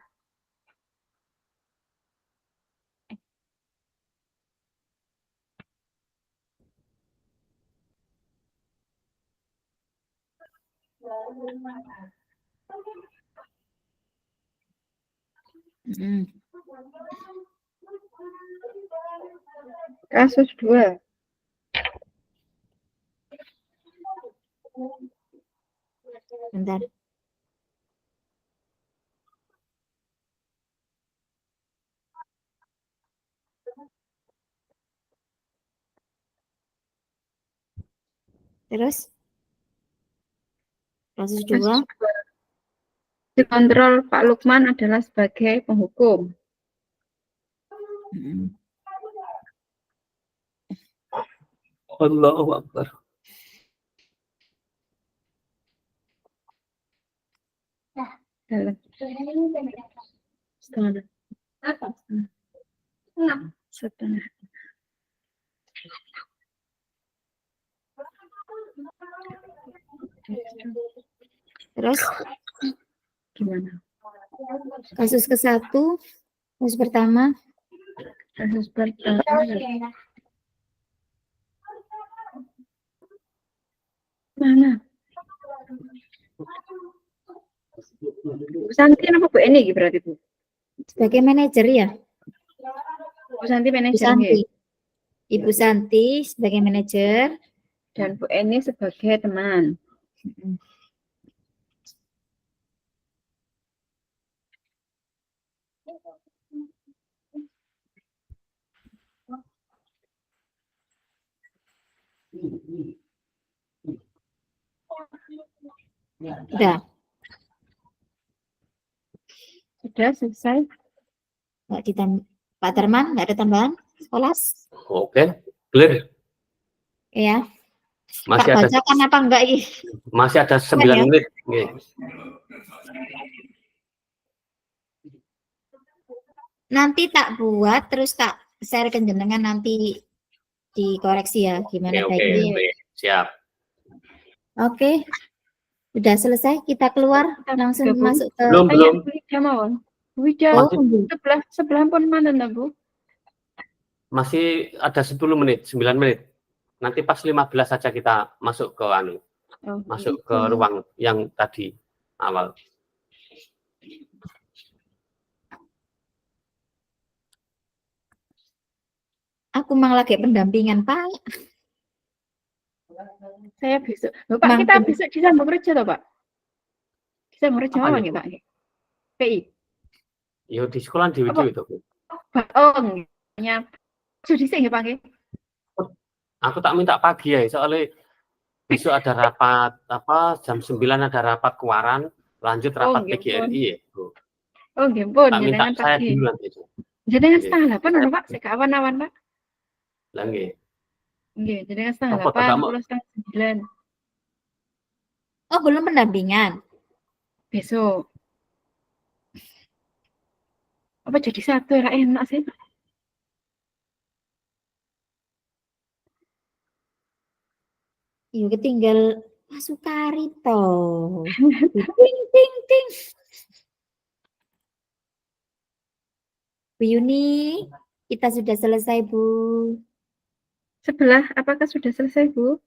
Kasus 2. bentar. Terus, kasus 2. Kasus 2. Dikontrol Pak Lukman adalah sebagai penghukum. Allahu Akbar. Dalam setengah. Setengah. Terus, Gimana? kasus ke-1, kasus pertama. Kasus pertama. Mana? Bu Santi apa Bu Eni berarti Bu? Sebagai manajer ya, Bu Santi Ibu manajer Santi. nggih. Ibu Santi sebagai manajer. Dan Bu Eni sebagai teman. Udah, Sudah selesai. nggak Pak Darman, nggak ada tambahan? Kelas? Oke, clear. Ya. Masih Pak ada bacakan apa enggak ini? masih ada 9 ya? menit. Nggih. Nanti tak buat, terus tak share ke jenengan, nanti dikoreksi ya, gimana Oke, baiknya. siap. Oke, udah selesai, kita keluar, langsung Gabung. masuk ke... Belum. Wida mawon. Wida sebelah pun mana Bu? Masih ada 10 menit, 9 menit. Nanti pas 15 saja kita masuk ke masuk ke ruang yang tadi awal. Aku mang lagi pendampingan, Pak. Saya besok. Loh, Pak, kita besok disambung kerja toh, Pak? Disambung kerja apa nih, Pak? PI. Yo di sekolah di video itu. Oh, nya. Sudah sih Pak nggih. Aku tak minta pagi ya, soalnya besok ada rapat jam 9 ada rapat keluaran, lanjut rapat PGRI ya, Bu. Oh, nggih pun. Tak minta saya dulu nanti. Jenengan setengah 8 Pak, sik awan-awan, Pak. Lah nggih. Nggih, jenengan setengah 8, kula setengah 9. Oh, belum pendampingan. Besok. Apa jadi satu ya enak sih? Iya, ketinggal Pak Sukarito. Ting ting ting. Bu Yuni, kita sudah selesai, Bu. Sebelah, apakah sudah selesai, Bu?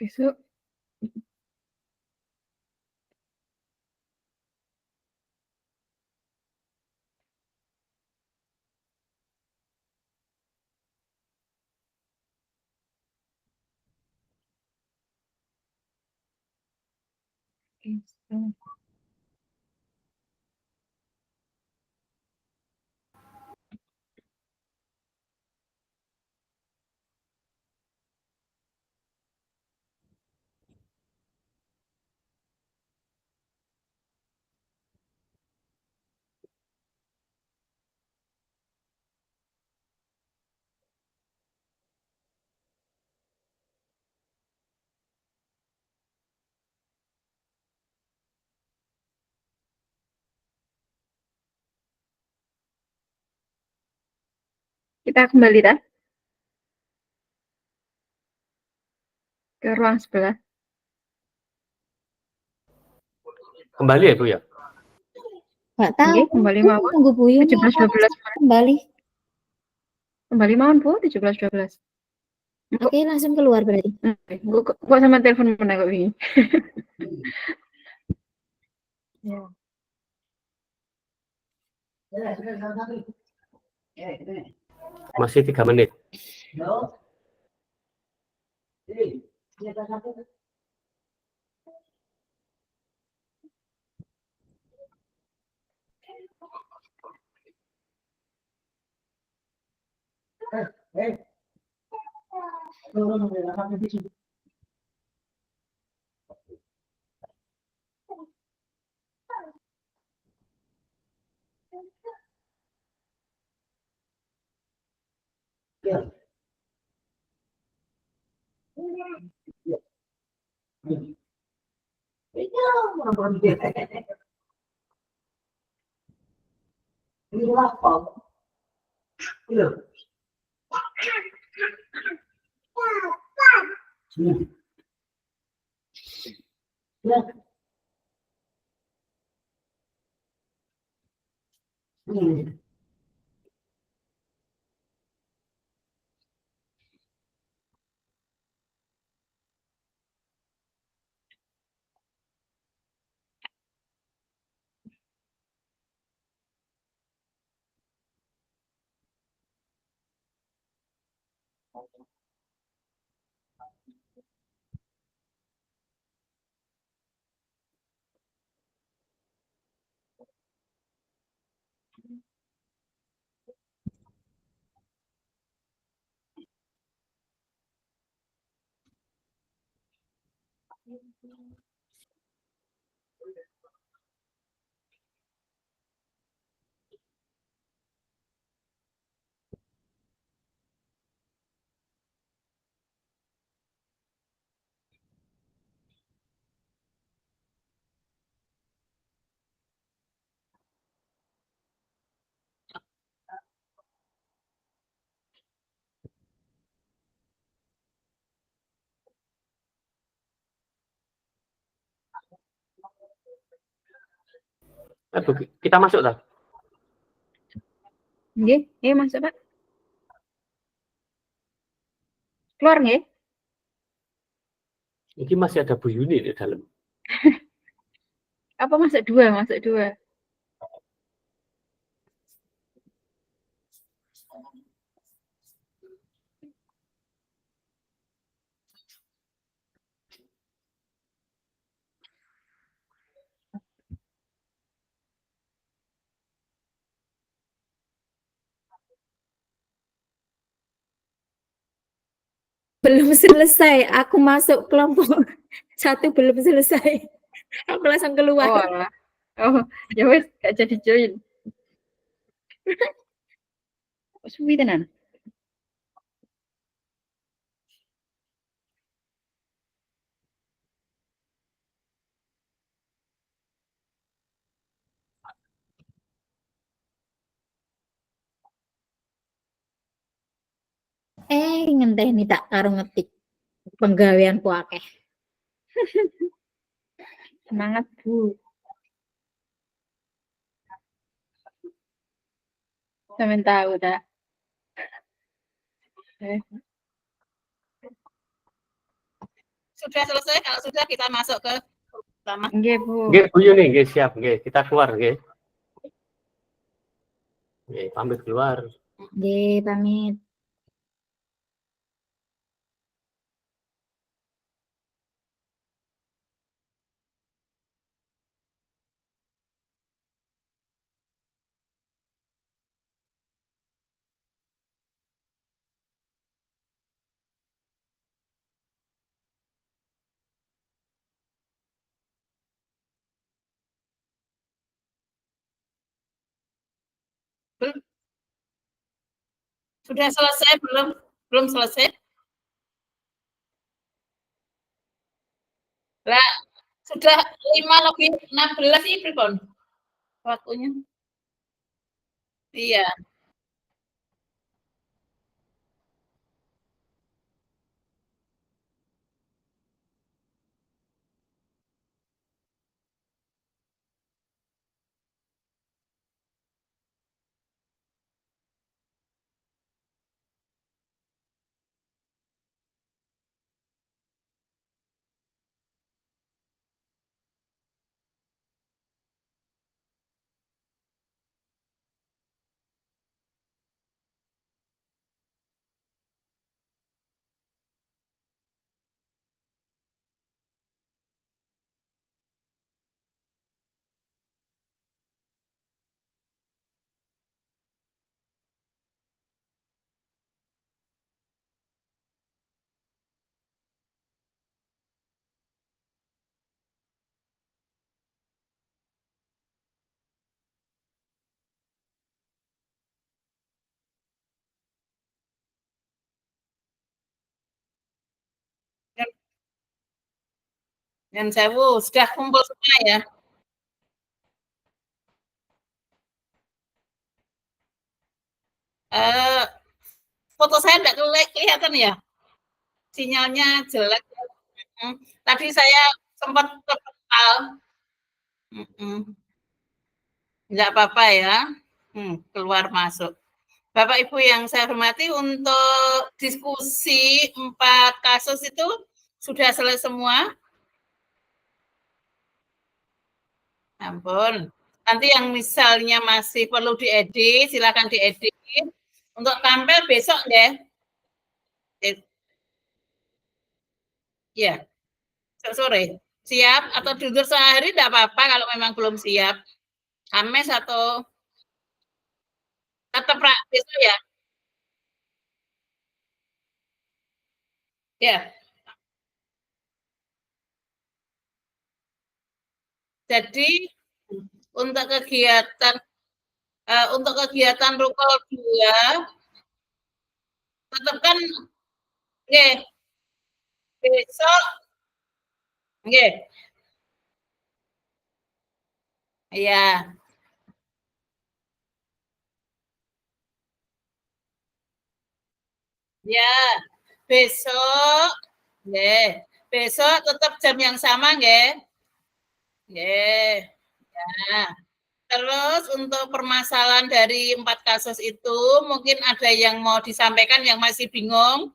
Besok besok kita kembali dah ke ruang sebelah. Kembali ya Bu ya? Nggak tahu. Oke, kembali mau Tunggu Bu Yuni. 17.12 Kembali. kembali mau Bu 17.12. Oke, langsung keluar berarti. Kok sama telepon mana kok ini? Masih 3 menit. Kita masuk tak? Nggih, masuk, Pak. Keluar nggih? Ini masih ada Bu Yuni di dalam. Apa masuk dua? Masuk dua. Belum selesai, aku masuk kelompok 1 belum selesai. Aku langsung Oh, keluar. alah. Oh, ya wes, gak jadi join. Suwi tenan. Ngenteni tak karo ngetik. Penggaweanku akeh. Semangat, Bu. Sampeyan tahu dah. Sudah selesai, kalau sudah kita masuk ke utama. Nggih, Bu. Nggih, Bu Yuni, nggih siap, nggih. Kita keluar, nggih. Nggih, pamit keluar. Nggih, pamit. Sudah selesai belum? Belum selesai? Lah, sudah 5 lebih 16 ini pripun waktunya? Iya. Yang sewu sudah kumpul semua ya. Foto saya enggak kelihatan ya? sinyalnya jelek. Tadi saya sempat terpental. Enggak apa-apa ya. Keluar masuk. Bapak Ibu yang saya hormati, untuk diskusi 4 kasus itu sudah selesai semua. Ampun. Nanti yang misalnya masih perlu diedit, silakan diedit. Untuk tampil besok deh. Ya, sore. Siap atau tidur sehari tidak apa-apa kalau memang belum siap. Kamis atau tetap besok ya. Ya. Jadi untuk kegiatan rukol 2 tetap kan nggih, besok nggih. Iya. Ya, besok nggih, besok tetap jam yang sama nggih. Nggih. Ya. Terus untuk permasalahan dari 4 kasus itu, mungkin ada yang mau disampaikan yang masih bingung?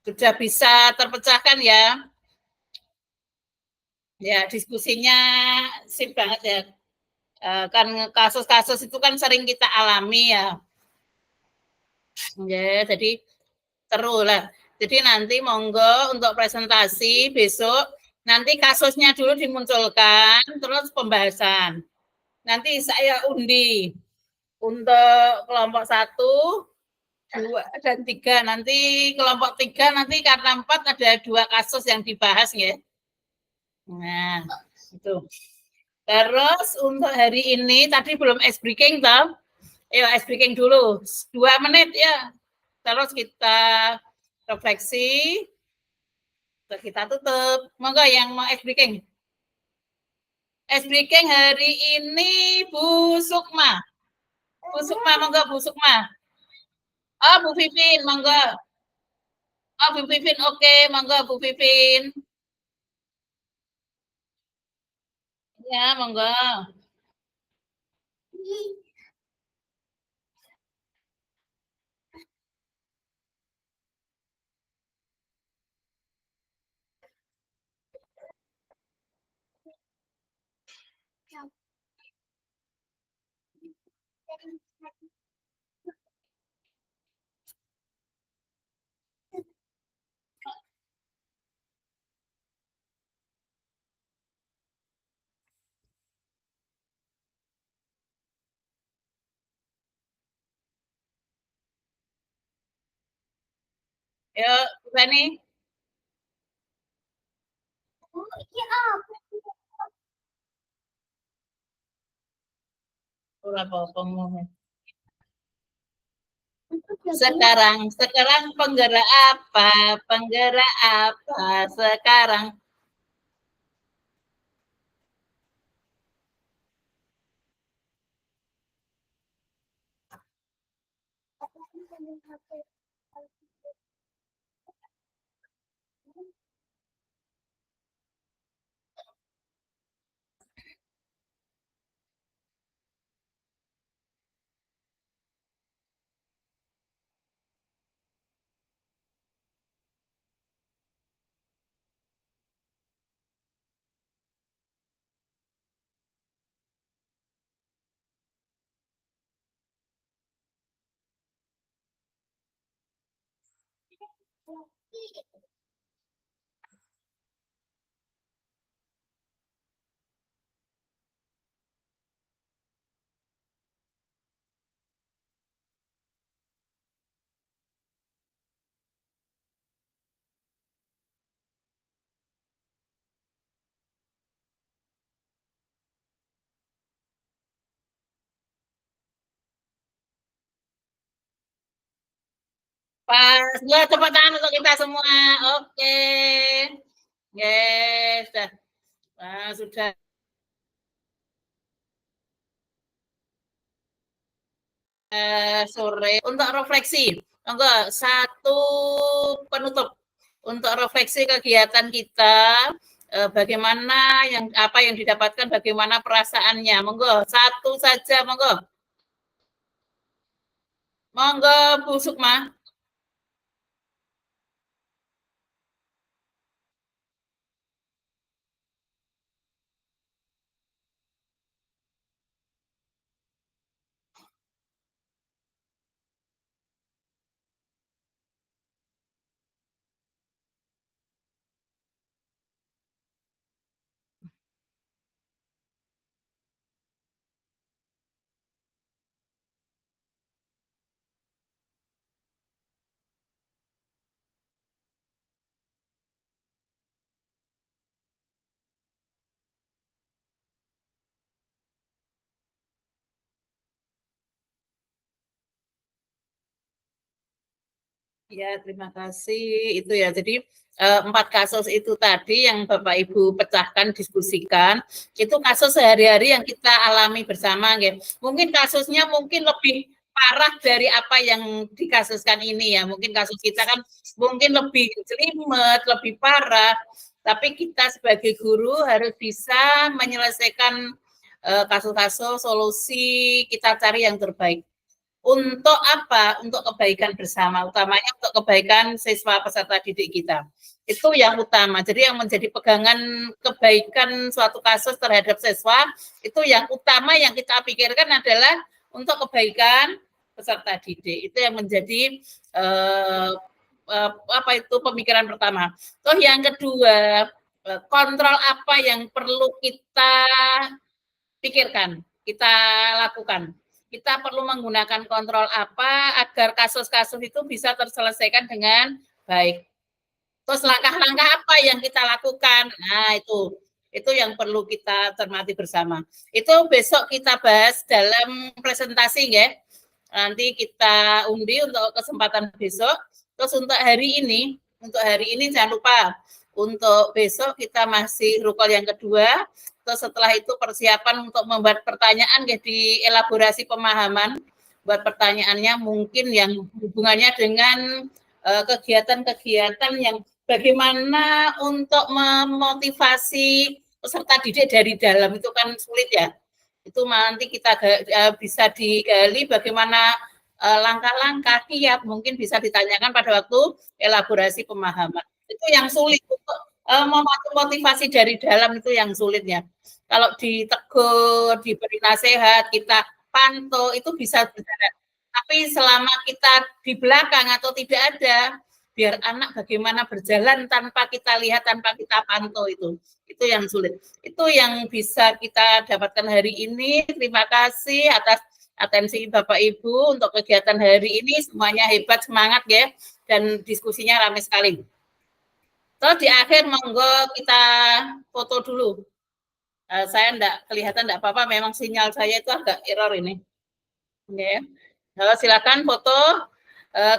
Sudah bisa terpecahkan ya? Ya, diskusinya sip banget ya. Kan kasus-kasus itu kan sering kita alami ya. Ya, jadi seru lah. Jadi nanti monggo untuk presentasi besok, nanti kasusnya dulu dimunculkan, terus pembahasan. Nanti saya undi untuk kelompok 1, 2, dan 3. Nanti kelompok 3 nanti karena 4 ada 2 kasus yang dibahas ya. Nah, itu. Terus untuk hari ini tadi belum ice breaking toh. Ayo ice breaking dulu. 2 menit ya. Terus kita refleksi. Terus kita tutup. Monggo yang mau ice breaking. Ice breaking hari ini Bu Sukma. Bu Sukma, monggo Bu Sukma. Oh, Bu Vivin, monggo. Oh, Bu Vivin, oke, monggo Bu Vivin. Ya, monggo. Yuk, Bu Fani. Sekarang penggerak apa? Penggerak apa sekarang? Pas, ya tepuk tangan untuk kita semua. Oke. Yes, sudah sore untuk refleksi. Enggak, satu penutup untuk refleksi kegiatan kita, bagaimana apa yang didapatkan, bagaimana perasaannya. Monggo, satu saja, monggo. Monggo, Bu Sukma. Ya, terima kasih. Itu ya, jadi 4 kasus itu tadi yang Bapak Ibu pecahkan, diskusikan, itu kasus sehari-hari yang kita alami bersama. Nggih. Mungkin kasusnya mungkin lebih parah dari apa yang dikasuskan ini ya. Mungkin kasus kita kan mungkin lebih jelimet, lebih parah, tapi kita sebagai guru harus bisa menyelesaikan kasus-kasus, solusi, kita cari yang terbaik. Untuk apa? Untuk kebaikan bersama, utamanya untuk kebaikan siswa peserta didik kita. Itu yang utama. Jadi yang menjadi pegangan kebaikan suatu kasus terhadap siswa, itu yang utama yang kita pikirkan adalah untuk kebaikan peserta didik. Itu yang menjadi apa itu pemikiran pertama. Toh yang kedua, kontrol apa yang perlu kita pikirkan, kita lakukan. Kita perlu menggunakan kontrol apa agar kasus-kasus itu bisa terselesaikan dengan baik. Terus langkah-langkah apa yang kita lakukan? Nah, itu yang perlu kita cermati bersama. Itu besok kita bahas dalam presentasi ya. Nanti kita undi untuk kesempatan besok. Terus untuk hari ini jangan lupa untuk besok kita masih rukol yang kedua. Terus setelah itu persiapan untuk membuat pertanyaan ya, di elaborasi pemahaman. Buat pertanyaannya mungkin yang hubungannya dengan kegiatan-kegiatan yang bagaimana untuk memotivasi peserta didik dari dalam, itu kan sulit ya. Itu nanti kita bisa digali bagaimana langkah-langkah kiat, mungkin bisa ditanyakan pada waktu elaborasi pemahaman. Itu yang sulit untuk memotivasi dari dalam, itu yang sulitnya. Kalau ditegur, diberi nasihat, kita pantau, itu bisa berjalan. Tapi selama kita di belakang atau tidak ada, biar anak bagaimana berjalan tanpa kita lihat, tanpa kita pantau, itu yang sulit. Itu yang bisa kita dapatkan hari ini. Terima kasih atas atensi Bapak Ibu untuk kegiatan hari ini. Semuanya hebat, semangat ya, dan diskusinya ramai sekali. Terus di akhir monggo kita foto dulu. Saya enggak kelihatan, enggak apa-apa, memang sinyal saya itu agak error ini. Ya. Silakan foto.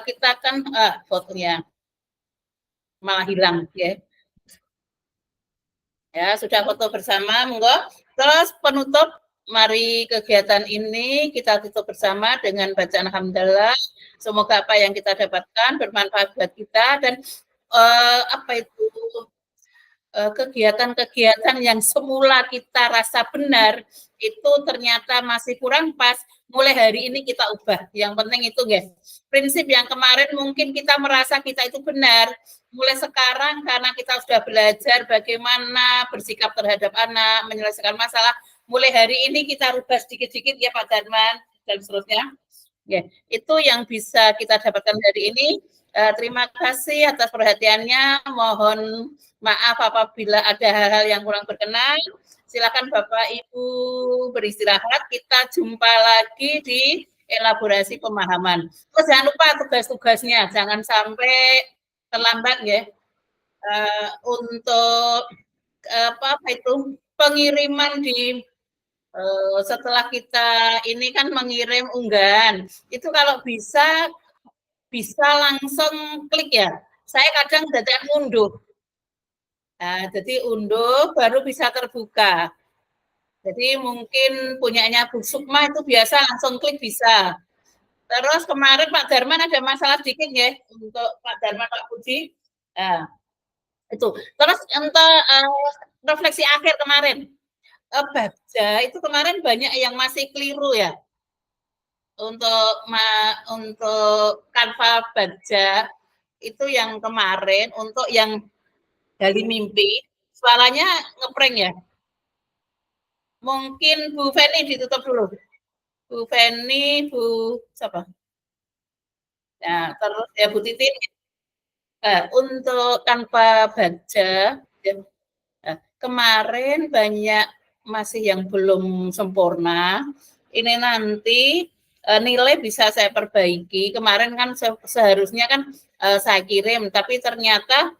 Kita kan fotonya malah hilang ya. Ya, sudah foto bersama, monggo. Terus penutup, mari kegiatan ini kita tutup bersama dengan bacaan hamdalah. Semoga apa yang kita dapatkan bermanfaat buat kita, dan kegiatan-kegiatan yang semula kita rasa benar itu ternyata masih kurang pas, mulai hari ini kita ubah. Yang penting itu guys, prinsip yang kemarin mungkin kita merasa kita itu benar, mulai sekarang karena kita sudah belajar bagaimana bersikap terhadap anak, menyelesaikan masalah, mulai hari ini kita rubah sedikit-sedikit ya Pak Darman dan seterusnya. Ya, itu yang bisa kita dapatkan hari ini. Terima kasih atas perhatiannya. Mohon maaf apabila ada hal-hal yang kurang berkenan. Silakan Bapak Ibu beristirahat. Kita jumpa lagi di elaborasi pemahaman. Terus jangan lupa tugas-tugasnya, jangan sampai terlambat ya. Untuk apa itu pengiriman di setelah kita ini kan mengirim unggahan, itu kalau bisa langsung klik ya. Saya kadang dadak ngunduh. Nah, jadi unduh baru bisa terbuka. Jadi mungkin punyanya Bu Sukma itu biasa langsung klik bisa. Terus kemarin Pak Darman ada masalah sedikit ya untuk Pak Darman, Pak Budi. Nah, itu. Terus untuk refleksi akhir kemarin, Bagja itu kemarin banyak yang masih keliru ya untuk Canva Bagja itu yang kemarin untuk yang gali mimpi suaranya ngeprank ya. Mungkin Bu Feni ditutup dulu. Bu Feni, Bu siapa? Nah, terus ya Bu Titin. Untuk Canva Bagja ya, kemarin banyak masih yang belum sempurna. Ini nanti nilai bisa saya perbaiki. Kemarin kan seharusnya kan saya kirim, tapi ternyata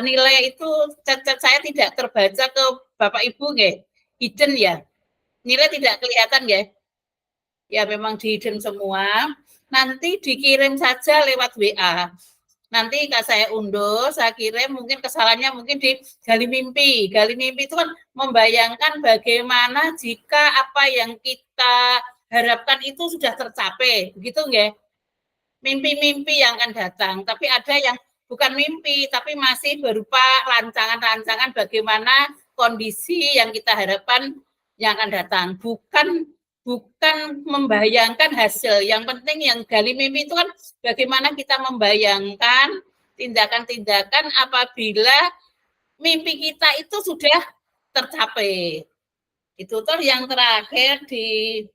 nilai itu cat-cat saya tidak terbaca ke Bapak Ibu nggih. Hidden ya. Nilai tidak kelihatan ya. Ya memang di hidden semua. Nanti dikirim saja lewat WA. Nanti saya unduh, saya kirim, mungkin kesalahannya mungkin di gali mimpi. Gali mimpi itu kan membayangkan bagaimana jika apa yang kita harapkan itu sudah tercapai, begitu nggak? Mimpi-mimpi yang akan datang, tapi ada yang bukan mimpi, tapi masih berupa rancangan-rancangan bagaimana kondisi yang kita harapkan yang akan datang, bukan membayangkan hasil. Yang penting yang gali mimpi itu kan bagaimana kita membayangkan tindakan-tindakan apabila mimpi kita itu sudah tercapai. Itu toh yang terakhir di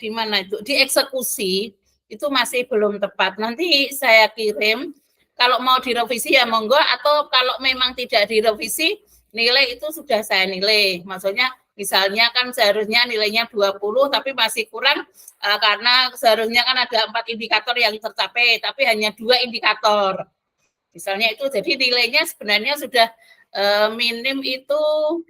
mana itu dieksekusi itu masih belum tepat. Nanti saya kirim. Kalau mau direvisi ya monggo, atau kalau memang tidak direvisi nilai itu sudah saya nilai. Maksudnya misalnya kan seharusnya nilainya 20 tapi masih kurang karena seharusnya kan ada 4 indikator yang tercapai tapi hanya 2 indikator. Misalnya itu, jadi nilainya sebenarnya sudah minim itu 80.